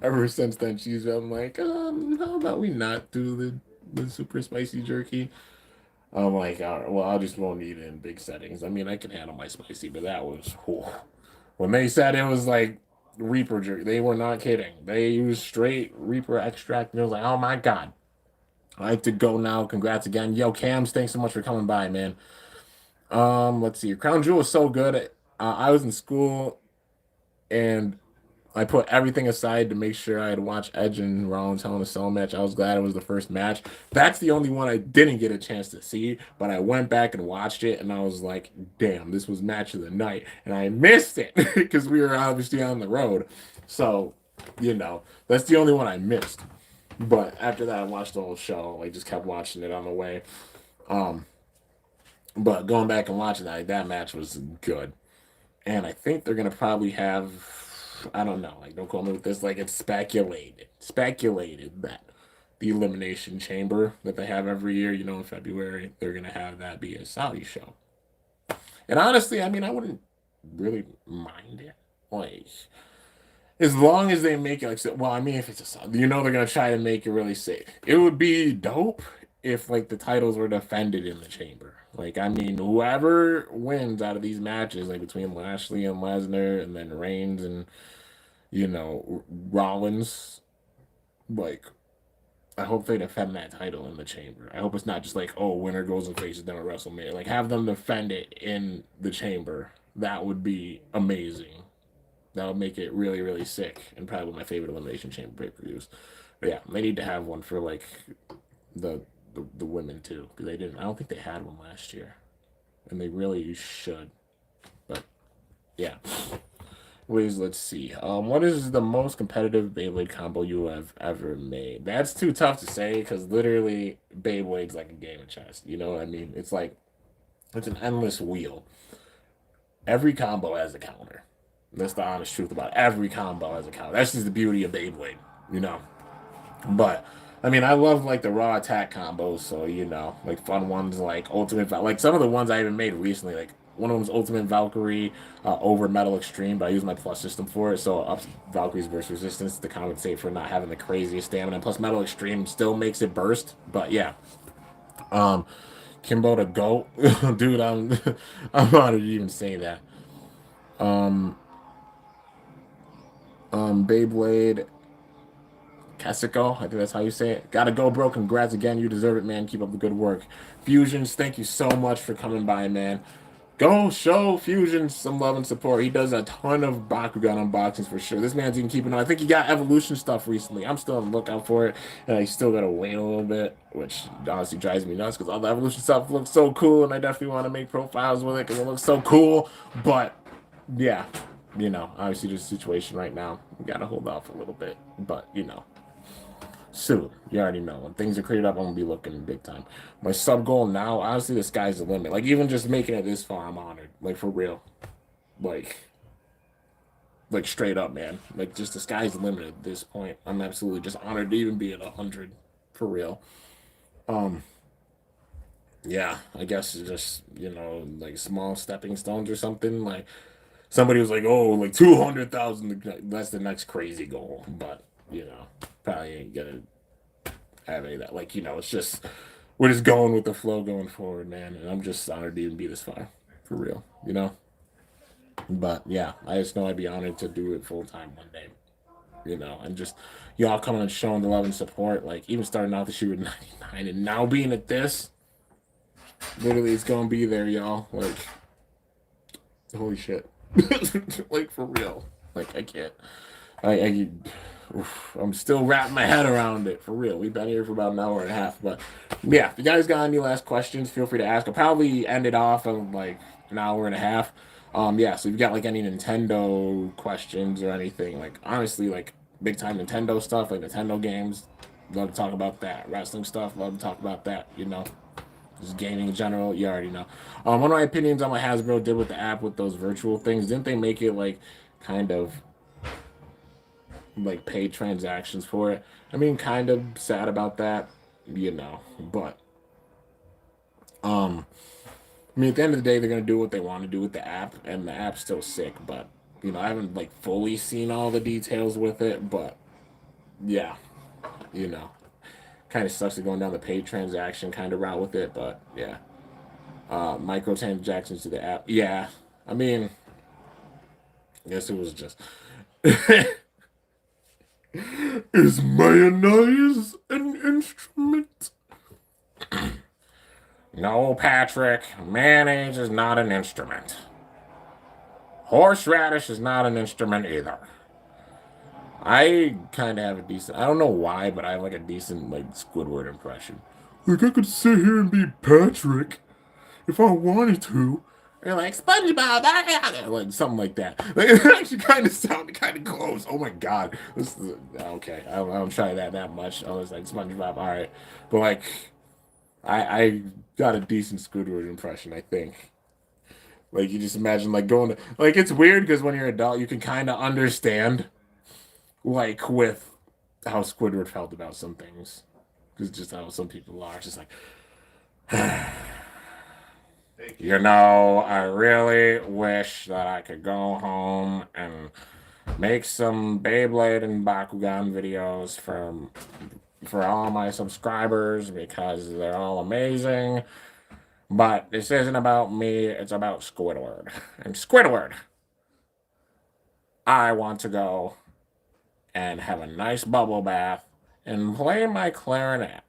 Ever since then, she's been like, how about we not do the super spicy jerky? I'm like, all right, well, I just won't eat it in big settings. I mean, I can handle my spicy, but that was whew. When they said it was like Reaper jerky, they were not kidding. They used straight Reaper extract, and it was like, oh my god, I have to go now. Congrats again, yo, Cams. Thanks so much for coming by, man. Let's see. Crown Jewel was so good. I was in school and I put everything aside to make sure I had watched Edge and Rollins Hell in a Cell match. I was glad it was the first match. That's the only one I didn't get a chance to see, but I went back and watched it, and I was like, damn, this was match of the night. And I missed it because we were obviously on the road. So, you know, that's the only one I missed. But after that, I watched the whole show. I just kept watching it on the way. Um, but going back and watching that match was good. And I think they're gonna probably have, I don't know, like don't quote me with this, like it's speculated that the Elimination Chamber that they have every year, you know, in February, they're gonna have that be a Saudi show. And honestly, I mean, I wouldn't really mind it, like as long as they make it like, well, I mean, if it's a Saudi, you know, they're gonna try to make it really safe. It would be dope if like the titles were defended in the chamber. Like, I mean, whoever wins out of these matches, like between Lashley and Lesnar, and then Reigns and you know Rollins, like I hope they defend that title in the chamber. I hope it's not just like, oh, winner goes and faces them at WrestleMania. Like, have them defend it in the chamber. That would be amazing. That would make it really, really sick, and probably my favorite Elimination Chamber pay-per-views. But yeah, they need to have one for like the the women too, because they didn't. I don't think they had one last year, and they really should. But yeah. Ways, let's see. What is the most competitive Beyblade combo you have ever made? That's too tough to say because literally Beyblade's like a game of chess. You know what I mean? It's like it's an endless wheel. Every combo has a counter. That's the honest truth about every combo has a counter. That's just the beauty of Beyblade, you know. But I mean, I love like the raw attack combos. So you know, like fun ones like like some of the ones I even made recently. Like one of them was Ultimate Valkyrie over Metal Extreme, but I use my plus system for it, so ups Valkyrie's burst resistance to compensate for not having the craziest stamina. Plus Metal Extreme still makes it burst, but yeah. Um, Kimbo the goat, dude. I'm honored to even say that. Um, Beyblade. Casico, I think that's how you say it. Gotta go, bro. Congrats again. You deserve it, man. Keep up the good work. Fusions, thank you so much for coming by, man. Go show Fusions some love and support. He does a ton of Bakugan unboxings for sure. This man's even keeping on. I think he got Evolution stuff recently. I'm still on the lookout for it, and I still gotta wait a little bit, which honestly drives me nuts because all the Evolution stuff looks so cool, and I definitely want to make profiles with it because it looks so cool. But yeah, you know, obviously there's a situation right now. We gotta hold off a little bit, but you know soon. You already know. When things are cleared up, I'm gonna be looking big time. My sub goal now, honestly, the sky's the limit. Like even just making it this far, I'm honored. Like for real. Like like straight up, man. Like just the sky's the limit at this point. I'm absolutely just honored to even be at 100 for real. Um yeah, I guess it's just, you know, like small stepping stones or something. Like somebody was like, "Oh, like 200,000, that's the next crazy goal." But, you know, probably ain't gonna have any of that. Like, you know, it's just we're just going with the flow going forward, man. And I'm just honored to even be this far, for real, you know. But yeah, I just know I'd be honored to do it full time one day, you know, and just y'all coming and showing the love and support. Like even starting out the shoot at 99 and now being at this, literally, it's gonna be there, y'all. Like, holy shit, like for real. Like I can't. I I'm still wrapping my head around it for real. We've been here for about an hour and a half, but yeah, if you guys got any last questions, feel free to ask. I'll probably end it off of like an hour and a half. Yeah, so if you got like any Nintendo questions or anything, like honestly, like big time Nintendo stuff, like Nintendo games, love to talk about that. Wrestling stuff, love to talk about that. You know, just gaming in general, you already know. One of my opinions on what Hasbro did with the app with those virtual things, didn't they make it like kind of like paid transactions for it? I mean, kind of sad about that, you know, but um I mean, at the end of the day, they're gonna do what they want to do with the app, and the app's still sick. But I haven't like fully seen all the details with it. But yeah, you know, kind of sucks to going down the paid transaction kind of route with it. But yeah, microtransactions to the app. Yeah, I mean, I guess it was just. Is mayonnaise an instrument? No, Patrick. Mayonnaise is not an instrument. Horseradish is not an instrument either. I kind of have a decent. I don't know why, but I have like a decent like Squidward impression. Like I could sit here and be Patrick if I wanted to. You're like SpongeBob, like something like that. Like, it actually kind of sounded kind of close. Oh my god, this is okay. I don't try that much. I was like SpongeBob, all right, but like I got a decent Squidward impression, I think. Like you just imagine like going to like it's weird because when you're an adult you can kind of understand like with how Squidward felt about some things because just how some people are. It's just like I really wish that I could go home and make some Beyblade and Bakugan videos for all my subscribers because they're all amazing. But this isn't about me, it's about Squidward. And Squidward, I want to go and have a nice bubble bath and play my clarinet.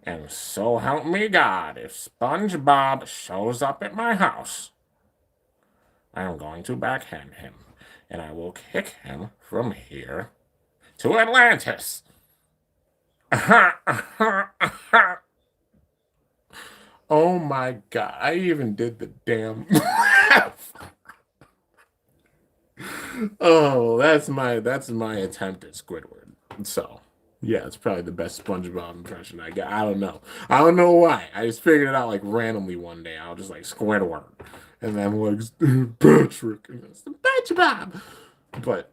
And so help me God, if SpongeBob shows up at my house, I am going to backhand him, and I will kick him from here to Atlantis. Oh my god, I even did the damn laugh. Oh, that's my attempt at Squidward. So yeah, it's probably the best SpongeBob impression I got. I don't know. I don't know why. I just figured it out like randomly one day. I was just like Squidward. And then I'm like Patrick and it's SpongeBob. But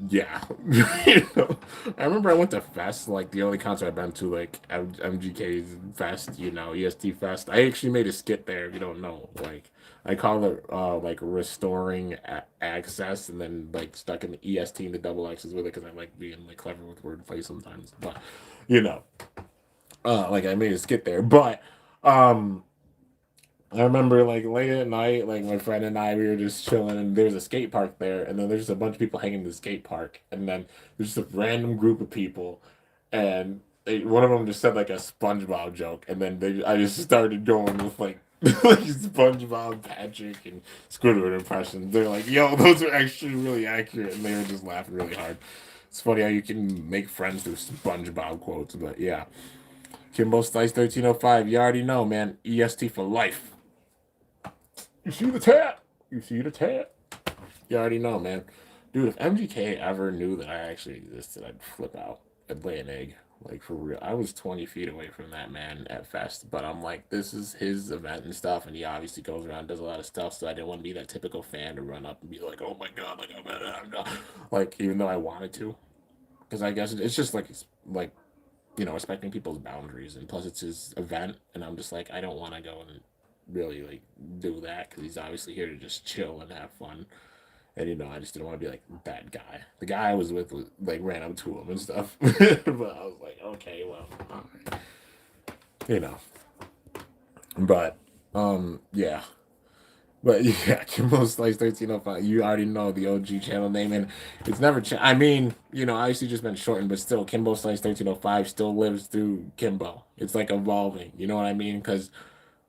yeah, I remember I went to Fest, like the only concert I've been to, like MGK's Fest, EST Fest. I actually made a skit there. If you don't know, like I call it like restoring access, and then like stuck in the EST and the double X's with it because I like being like clever with wordplay sometimes. But you know, like I made a skit there, but um. I remember like late at night, like my friend and I, we were just chilling, and there's a skate park there, and then there's just a bunch of people hanging in the skate park, and then there's just a random group of people, and one of them just said like a SpongeBob joke, and then I just started going with like like SpongeBob, Patrick, and Squidward impressions. They're like, "Yo, those are actually really accurate," and they were just laughing really hard. It's funny how you can make friends through SpongeBob quotes, but yeah. Kimbo Slice 1305, you already know, man. EST for life. You see the tat? You see the tat? You already know, man. Dude, if MGK ever knew that I actually existed, I'd flip out. I'd lay an egg. Like, for real. I was 20 feet away from that man at Fest, but I'm like, this is his event and stuff, and he obviously goes around and does a lot of stuff, so I didn't want to be that typical fan to run up and be like, oh my god, like, I'm not. Like, even though I wanted to. Because I guess it's just like, respecting people's boundaries, and plus it's his event, and I'm just like, I don't want to go and really like do that because he's obviously here to just chill and have fun. And I just didn't want to be like that guy. The guy I was with like ran up to him and stuff, but I was like, okay, well, all right. But yeah. But yeah, Kimbo Slice 1305. You already know the OG channel name, and it's never changed. I mean, obviously just been shortened, but still, Kimbo Slice 1305 still lives through Kimbo. It's like evolving. You know what I mean? Because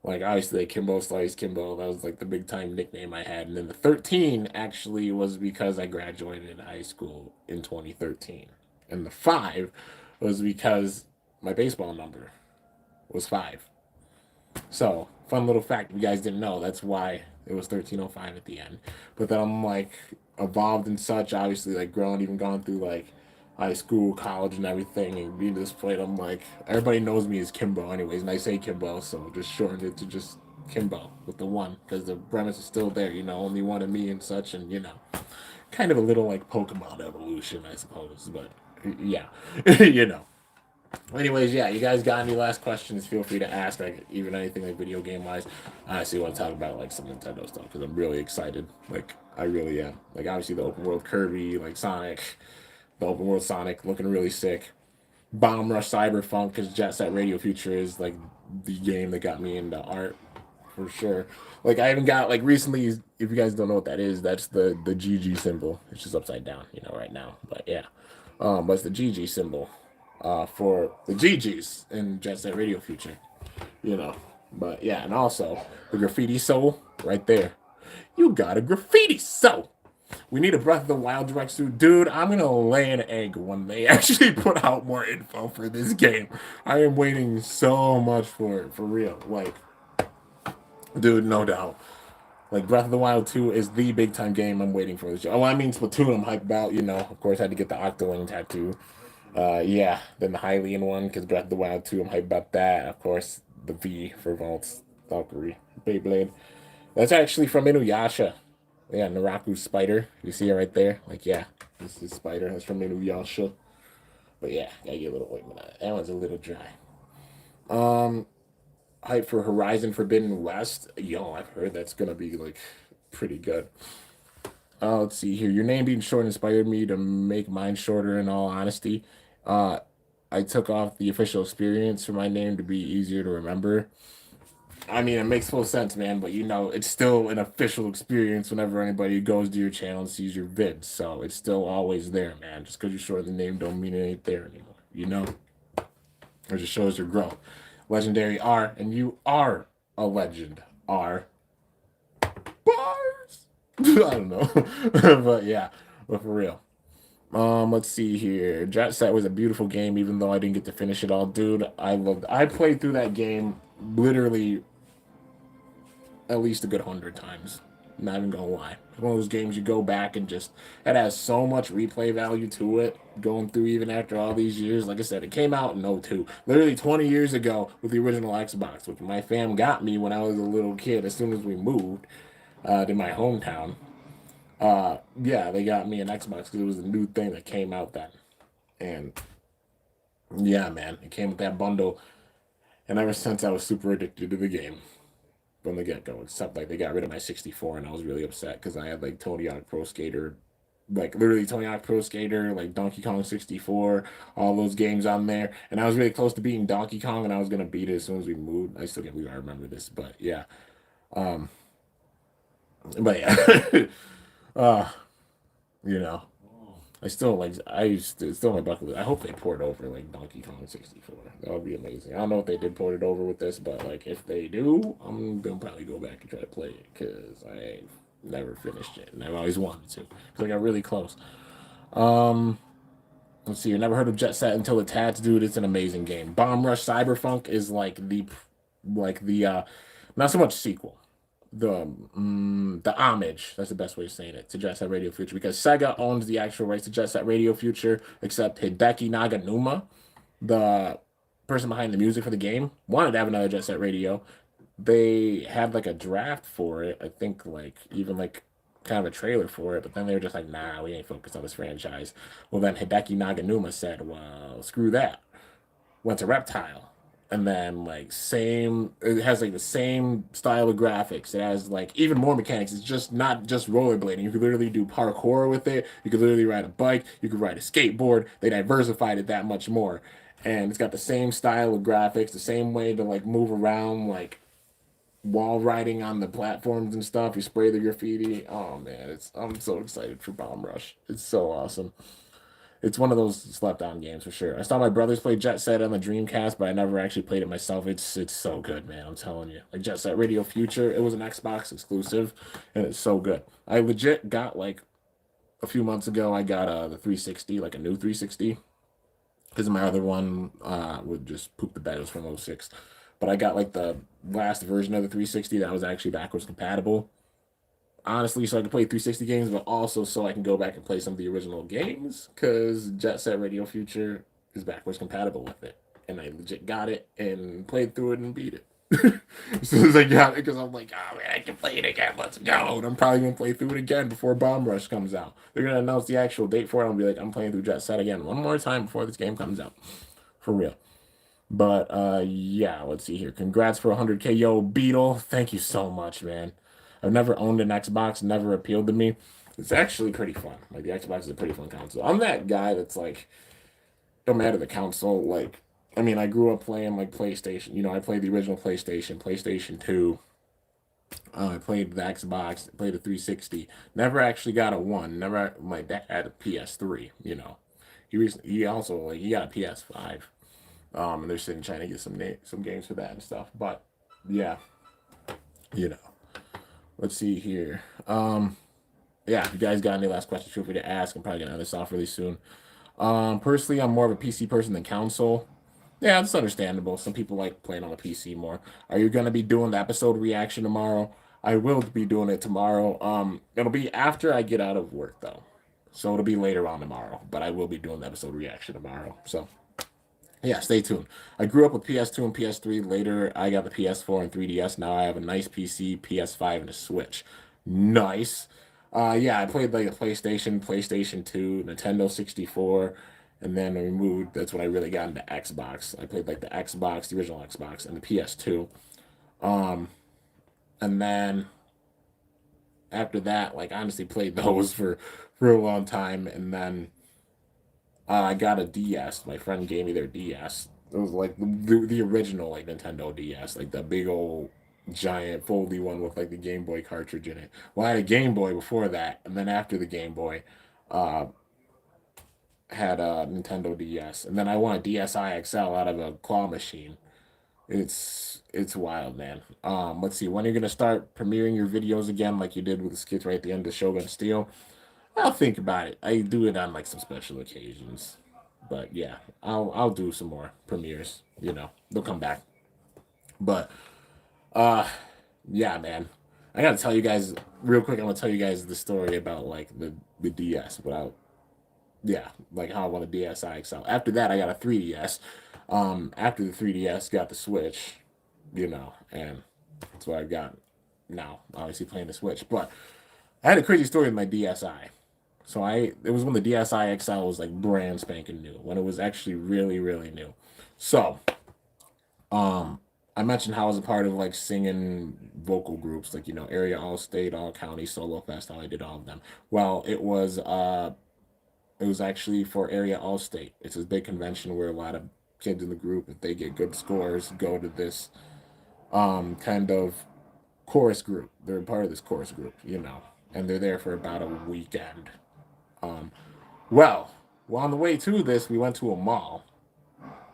like obviously like, Kimbo Slice Kimbo, that was like the big time nickname I had. And then the 13 actually was because I graduated high school in 2013. And the 5 was because my baseball number was 5. So, fun little fact if you guys didn't know, that's why it was 1305 at the end. But then I'm like evolved and such, obviously like grown, even gone through like high school, college, and everything, and being this point, I'm like, everybody knows me as Kimbo, anyways, and I say Kimbo, so just shortened it to just Kimbo with the 1, because the premise is still there, only one of me and such, and kind of a little like Pokemon evolution, I suppose, but yeah, you know. Anyways, yeah, you guys got any last questions? Feel free to ask, like even anything like video game wise. I honestly want to talk about like some Nintendo stuff because I'm really excited. Like I really am. Like obviously the open world Kirby, like Sonic, the open world Sonic looking really sick. Bomb Rush Cyberpunk because Jet Set Radio Future is like the game that got me into art for sure. Like I even got like recently. If you guys don't know what that is, that's the GG symbol. It's just upside down, you know, right now. But yeah, but it's the GG symbol for the GGs in Jet Set Radio Future, you know. But yeah, and also the graffiti soul right there. You got a graffiti soul. We need a Breath of the Wild direct suit. Dude, I'm going to lay an egg when they actually put out more info for this game. I am waiting so much for it, for real. Like, dude, no doubt. Like, Breath of the Wild 2 is the big time game I'm waiting for this year. Oh, I mean, Splatoon, I'm hyped about. You know, of course, I had to get the Octoling tattoo. Yeah, then the Hylian one, because Breath of the Wild 2, I'm hyped about that. Of course, the V for Vault's Valkyrie, Beyblade. That's actually from Inuyasha. Yeah, Naraku's spider. You see it right there? Like, yeah, this is spider. That's from Inuyasha. But yeah, gotta get a little ointment on it. That one's a little dry. Um, Hype for Horizon Forbidden West. Yo, I've heard that's gonna be like pretty good. Let's see here. Your name being short inspired me to make mine shorter. In all honesty, uh, I took off the official experience for my name to be easier to remember. I mean, it makes full sense, man, but you know, it's still an official experience whenever anybody goes to your channel and sees your vids. So it's still always there, man. Just because you short the name don't mean it ain't there anymore. You know? It just shows your growth. Legendary R, and you are a legend. R. Bars! I don't know. But yeah, but for real. Let's see here. Jet Set was a beautiful game, even though I didn't get to finish it all. Dude, I played through that game literally at least a good 100 times. Not even gonna lie. It's one of those games you go back and just it has so much replay value to it. Going through even after all these years, like I said, it came out in '02, literally 20 years ago with the original Xbox, which my fam got me when I was a little kid. As soon as we moved to my hometown, yeah, they got me an Xbox because it was a new thing that came out then. And yeah, man, it came with that bundle, and ever since I was super addicted to the game from the get go. Except like they got rid of my 64, and I was really upset because I had like Tony Hawk Pro Skater, like literally Tony Hawk Pro Skater, like Donkey Kong 64, all those games on there, and I was really close to beating Donkey Kong, and I was gonna beat it as soon as we moved. I still can't believe I remember this, but yeah, um, but yeah, uh, you know. I still like I used to, it's still on my bucket list. I hope they port over like Donkey Kong 64. That would be amazing. I don't know if they did port it over with this, but like if they do, I'm gonna probably go back and try to play it because I never finished it and I've always wanted to because I got really close. Um, let's see. You never heard of Jet Set until the Tats, dude. It's an amazing game. Bomb Rush Cyberpunk is like the not so much sequel the homage. That's the best way of saying it to Jet Set Radio Future because Sega owns the actual rights to Jet Set Radio Future, except Hideki Naganuma, the person behind the music for the game, wanted to have another Jet Set Radio. They had like a draft for it. I think like even like kind of a trailer for it, but then they were just like, nah, we ain't focused on this franchise. Well, then Hideki Naganuma said, well, screw that. Went to Reptile, and then like same it has like the same style of graphics. It has like even more mechanics. It's just not just rollerblading. You could literally do parkour with it. You could literally ride a bike. You could ride a skateboard. They diversified it that much more, and it's got the same style of graphics, the same way to like move around, like wall riding on the platforms and stuff. You spray the graffiti. Oh man, it's I'm so excited for Bomb Rush. It's so awesome. It's one of those slept on games for sure. I saw my brothers play Jet Set on the Dreamcast, but I never actually played it myself. It's so good, man. I'm telling you. Like Jet Set Radio Future, it was an Xbox exclusive, and it's so good. I legit got like a few months ago. I got the 360, like a new 360, because my other one would just poop the bed. It was from '06, but I got like the last version of the 360 that was actually backwards compatible honestly, so I can play 360 games, but also so I can go back and play some of the original games because Jet Set Radio Future is backwards compatible with it. And I legit got it and played through it and beat it. As soon as I got it, because I'm like, oh man, I can play it again. Let's go. And I'm probably going to play through it again before Bomb Rush comes out. They're going to announce the actual date for it. I'll be like, I'm playing through Jet Set again one more time before this game comes out. for real. But yeah, let's see here. Congrats for 100K, yo, Beetle. Thank you so much, man. I've never owned an Xbox, never appealed to me. It's actually pretty fun. Like the Xbox is a pretty fun console. I'm that guy that's like, don't matter the console. Like, I mean, I grew up playing like PlayStation. You know, I played the original PlayStation, PlayStation 2. I played the Xbox, played the 360. Never actually got a one. Never. My dad had a PS3. You know, he also like he got a PS5. And they're sitting trying to get some games for that and stuff. But yeah, you know, let's see here. Yeah, if you guys got any last questions, feel free to ask. I'm probably gonna end this off really soon. Personally, I'm more of a PC person than console. Yeah, it's understandable. Some people like playing on a PC more. Are you gonna be doing the episode reaction tomorrow? I will be doing it tomorrow. It'll be after I get out of work though, so it'll be later on tomorrow. But I will be doing the episode reaction tomorrow. So yeah, stay tuned. I grew up with PS2 and PS3. Later, I got the PS4 and 3DS. Now I have a nice PC, PS5, and a Switch. Nice. Yeah, I played like a PlayStation, PlayStation 2, Nintendo 64, and then I moved. That's when I really got into Xbox. I played like the Xbox, the original Xbox, and the PS2. Um, and then after that, like honestly, played those for a long time, and then I got a DS. My friend gave me their DS. It was like the original like Nintendo DS, like the big old giant foldy one with like the Game Boy cartridge in it. Well, I had a Game Boy before that, and then after the Game Boy, uh, had a Nintendo DS, and then I won a DSi XL out of a claw machine. It's wild, man. Let's see. When are you gonna start premiering your videos again, like you did with the skits right at the end of Shogun Steel? I'll think about it. I do it on like some special occasions. But yeah, I'll do some more premieres. You know, they'll come back. But uh yeah, man. I gotta tell you guys real quick, I'm gonna tell you guys the story about like the DS without yeah, like how I won a DSi XL. After that I got a 3DS. After the 3DS got the Switch, you know, and that's what I've got now. Obviously playing the Switch. But I had a crazy story with my DSi. So it was when the DSi XL was like brand spanking new, when it was actually really, really new. So, I mentioned how I was a part of like singing vocal groups, like, you know, area, all state, all county, solo fest, how I did all of them. Well, it was actually for area all state. It's this big convention where a lot of kids in the group, if they get good scores, go to this kind of chorus group. They're a part of this chorus group, you know, and they're there for about a weekend. Um, well, on the way to this, we went to a mall.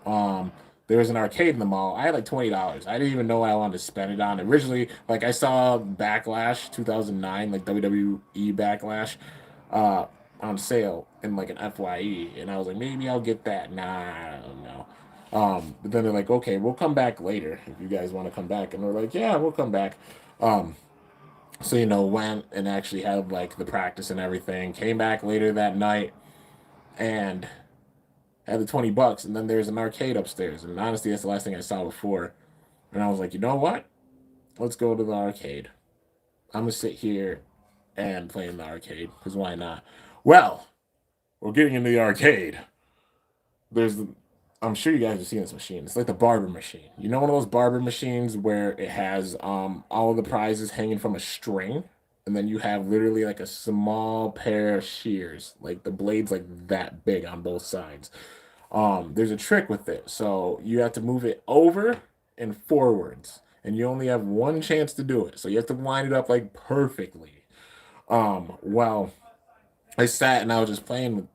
Um, there was an arcade in the mall. I had like $20. I didn't even know what I wanted to spend it on. Originally, like I saw Backlash 2009, like WWE Backlash, uh, on sale in like an FYE, and I was like, maybe I'll get that. Nah, I don't know. But then they're like, okay, we'll come back later if you guys want to come back, and we're like, yeah, we'll come back. Um, so you know, went and actually had like the practice and everything. Came back later that night and had the $20, and then there's an arcade upstairs. And honestly, that's the last thing I saw before. And I was like, you know what? Let's go to the arcade. I'm gonna sit here and play in the arcade because why not? Well, we're getting into the arcade. There's the I'm sure you guys have seen this machine. It's like the barber machine. You know one of those barber machines where it has all of the prizes hanging from a string, and then you have literally like a small pair of shears, like the blades like that big on both sides. There's a trick with it. So you have to move it over and forwards, and you only have one chance to do it. So you have to line it up like perfectly. Well, I sat and I was just playing with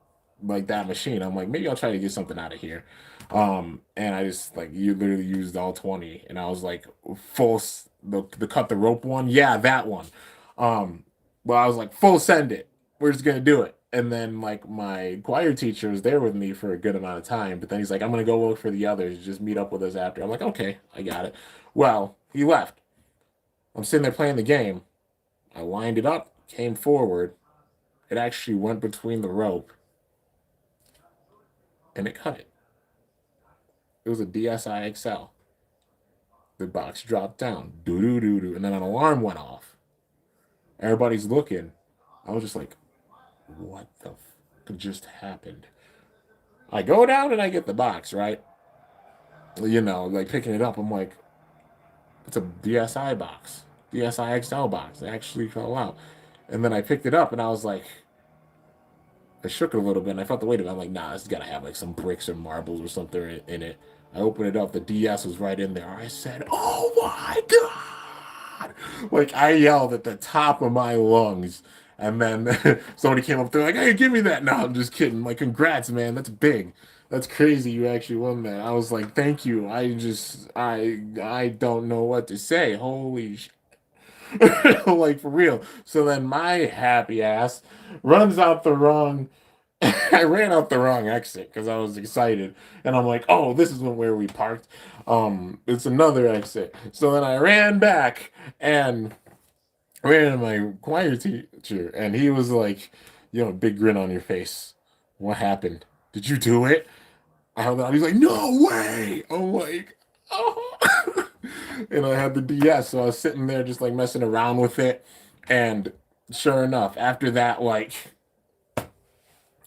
like that machine. I'm like, maybe I'll try to get something out of here. And I just like you literally used all 20, and I was like the cut the rope one. Yeah, that one. Um, well, I was like, full send it. We're just gonna do it. And then like my choir teacher was there with me for a good amount of time, but then he's like, I'm gonna go look for the others. Just meet up with us after. I'm like, okay, I got it. Well, he left. I'm sitting there playing the game. I lined it up, came forward. It actually went between the rope and it cut it. It was a DSi XL. The box dropped down. Doo doo doo doo. And then an alarm went off. Everybody's looking. I was just like, what the just happened? I go down and I get the box, right? like picking it up. I'm like, it's a DSI box, DSI XL box. It actually fell out. And then I picked it up and I was like, I shook it a little bit and I felt the weight of it. I'm like, nah, this has got to have like some bricks or marbles or something in it. I opened it up. The DS was right in there. I said, oh my God. Like, I yelled at the top of my lungs. And then somebody came up there like, hey, give me that. No, I'm just kidding. Like, congrats, man. That's big. That's crazy. You actually won that. I was like, thank you. I don't know what to say. Holy like for real. So then my happy ass runs out the wrong. I ran out the wrong exit because I was excited, and I'm like, "Oh, this is where we parked. It's another exit." So then I ran back and ran into my choir teacher, and he was like, big grin on your face. What happened? Did you do it? I held out. He's like, "No way!" I'm like, "Oh." And I had the DS, so I was sitting there just like messing around with it. And sure enough, after that, like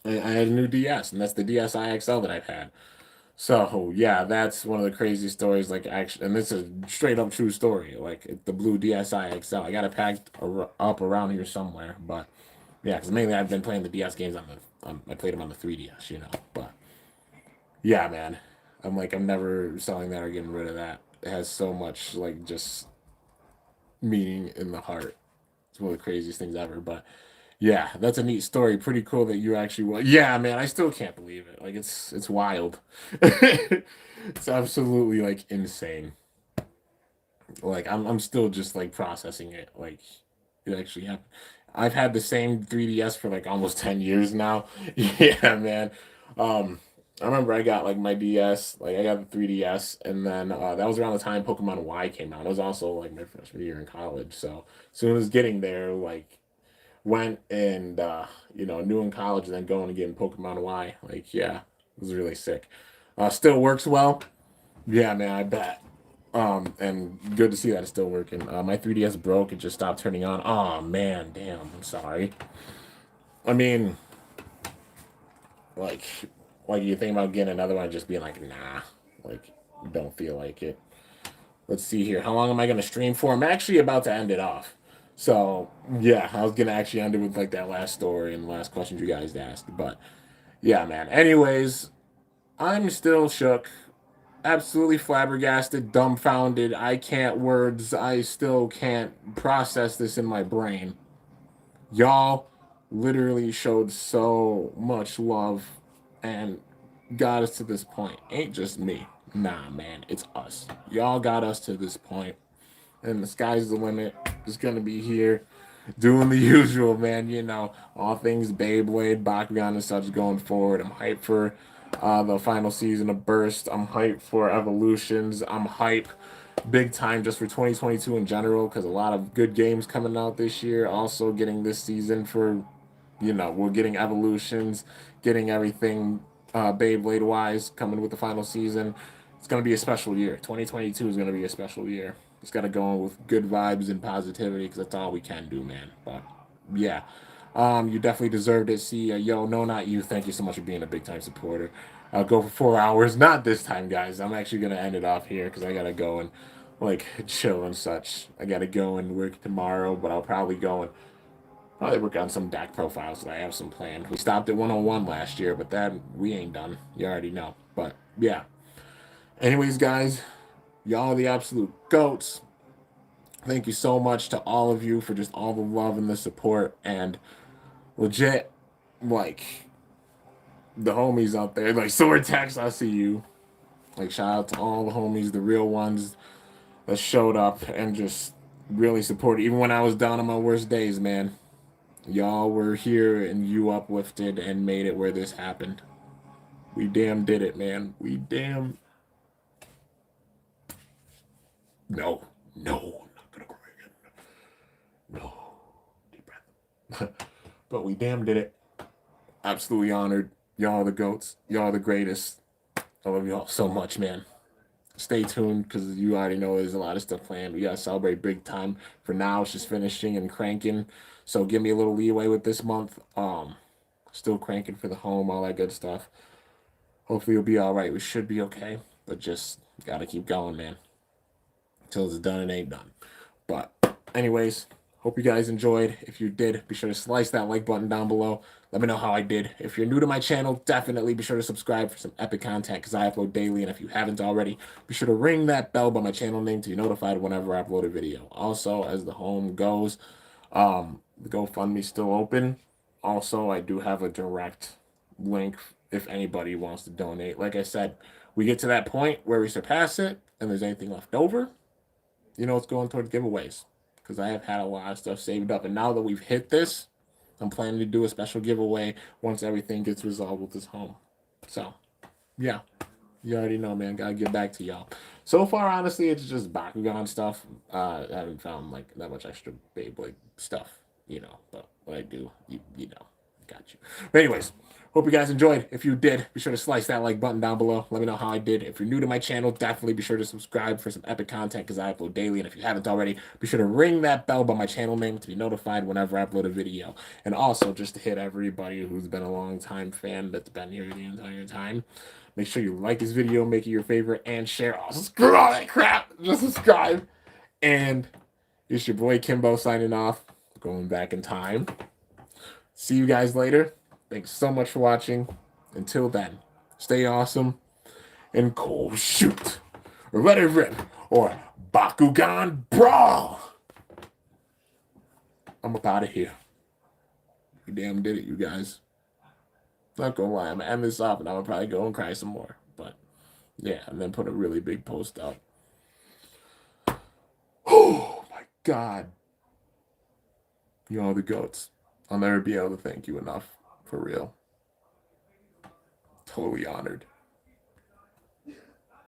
I had a new DS, and that's the DSi XL that I've had. So yeah, that's one of the crazy stories. Like actually, and this is a straight up true story. Like the blue DSi XL, I got it packed up around here somewhere. But yeah, because mainly I've been playing the DS games I played them on the 3DS. But yeah, man, I'm never selling that or getting rid of that. It has so much like just meaning in the heart. It's one of the craziest things ever. But yeah, that's a neat story. Pretty cool that you actually won. Yeah, man, I still can't believe it. Like it's wild. It's absolutely like insane. Like I'm still just like processing it. Like it actually happened. I've had the same 3DS for like almost 10 years now. Yeah, man. Um I remember I got like my DS, like I got the 3DS, and then that was around the time Pokemon Y came out. It was also like my freshman year in college. So as soon as getting there, like went and new in college and then going and getting Pokemon Y. Like, yeah, it was really sick. Still works well. Yeah, man, I bet. And good to see that it's still working. My 3DS broke; it just stopped turning on. Oh man, damn. I'm sorry. I mean, like, like you think about getting another one, just being like, nah, like, don't feel like it. Let's see here. How long am I gonna stream for? I'm actually about to end it off. So yeah, I was gonna actually end it with like that last story and the last questions you guys asked. But yeah, man. Anyways, I'm still shook, absolutely flabbergasted, dumbfounded. I can't words. I still can't process this in my brain. Y'all literally showed so much love and got us to this point. Ain't just me. Nah, man, it's us. Y'all got us to this point, and the sky's the limit. It's gonna be here, doing the usual, man. All things Beyblade, bakugan, and such going forward. I'm hyped for the final season of Burst. I'm hyped for Evolutions. I'm hyped big time just for 2022 in general because a lot of good games coming out this year. Also getting this season for, we're getting Evolutions, getting everything Beyblade wise coming with the final season. It's going to be a special year. 2022 is going to be a special year. Just got to go on with good vibes and positivity because that's all we can do, man. But yeah, you definitely deserved it. See, yo, no, not you. Thank you so much for being a big time supporter. I'll go for 4 hours. Not this time, guys. I'm actually gonna end it off here because I gotta go and like chill and such. I gotta go and work tomorrow, but I'll probably go and probably work on some DAC profiles that I have some planned. We stopped at 101 last year, but that we ain't done. You already know. But yeah. Anyways, guys, y'all are the absolute goats. Thank you so much to all of you for just all the love and the support and legit like the homies out there. Like Sword Text, I see you. Like shout out to all the homies, the real ones that showed up and just really supported. Even when I was down on my worst days, man. Y'all were here and you uplifted and made it where this happened. We damn did it, man. We damn. No, no, I'm not gonna cry again. No, deep breath. But we damn did it. Absolutely honored. Y'all are the goats. Y'all are the greatest. I love y'all so much, man. Stay tuned because you already know there's a lot of stuff planned. We gotta celebrate big time. For now, it's just finishing and cranking. So give me a little leeway with this month. Still cranking for the home, all that good stuff. Hopefully, you'll be all right. We should be okay, but just Gotta keep going, man. Until it's done, it ain't done. But anyways, hope you guys enjoyed. If you did, be sure to slice that like button down below. Let me know how I did. If you're new to my channel, definitely be sure to subscribe for some epic content because I upload daily. And if you haven't already, be sure to ring that bell by my channel name to be notified whenever I upload a video. Also, as the home goes, the GoFundMe's still open. Also, I do have a direct link if anybody wants to donate. Like I said, we get to that point where we surpass it and there's anything left over, it's going towards giveaways because I have had a lot of stuff saved up. And now that we've hit this, I'm planning to do a special giveaway once everything gets resolved with this home. So, yeah, you already know, man. Gotta get back to y'all. So far, honestly, it's just bakugan stuff. I haven't found like that much extra Beyblade stuff, But what I do, you know, got you. But anyways, hope you guys enjoyed. If you did, be sure to slice that like button down below. Let me know how I did. If you're new to my channel, definitely be sure to subscribe for some epic content because I upload daily. And if you haven't already, be sure to ring that bell by my channel name to be notified whenever I upload a video. And also, just to hit everybody who's been a long time fan that's been here the entire time, make sure you like this video, make it your favorite, and share. Oh, screw all that crap. Just subscribe. And it's your boy Kimbo signing off, going back in time. See you guys later. Thanks so much for watching. Until then, stay awesome and cool shoot. Or let it rip. Or Bakugan Brawl. I'm up out of here. You damn did it, you guys. Not gonna lie, I'm gonna end this off and I'm gonna probably go and cry some more. But yeah, and then put a really big post up. Oh my god. You all the goats. I'll never be able to thank you enough. For real. Totally honored.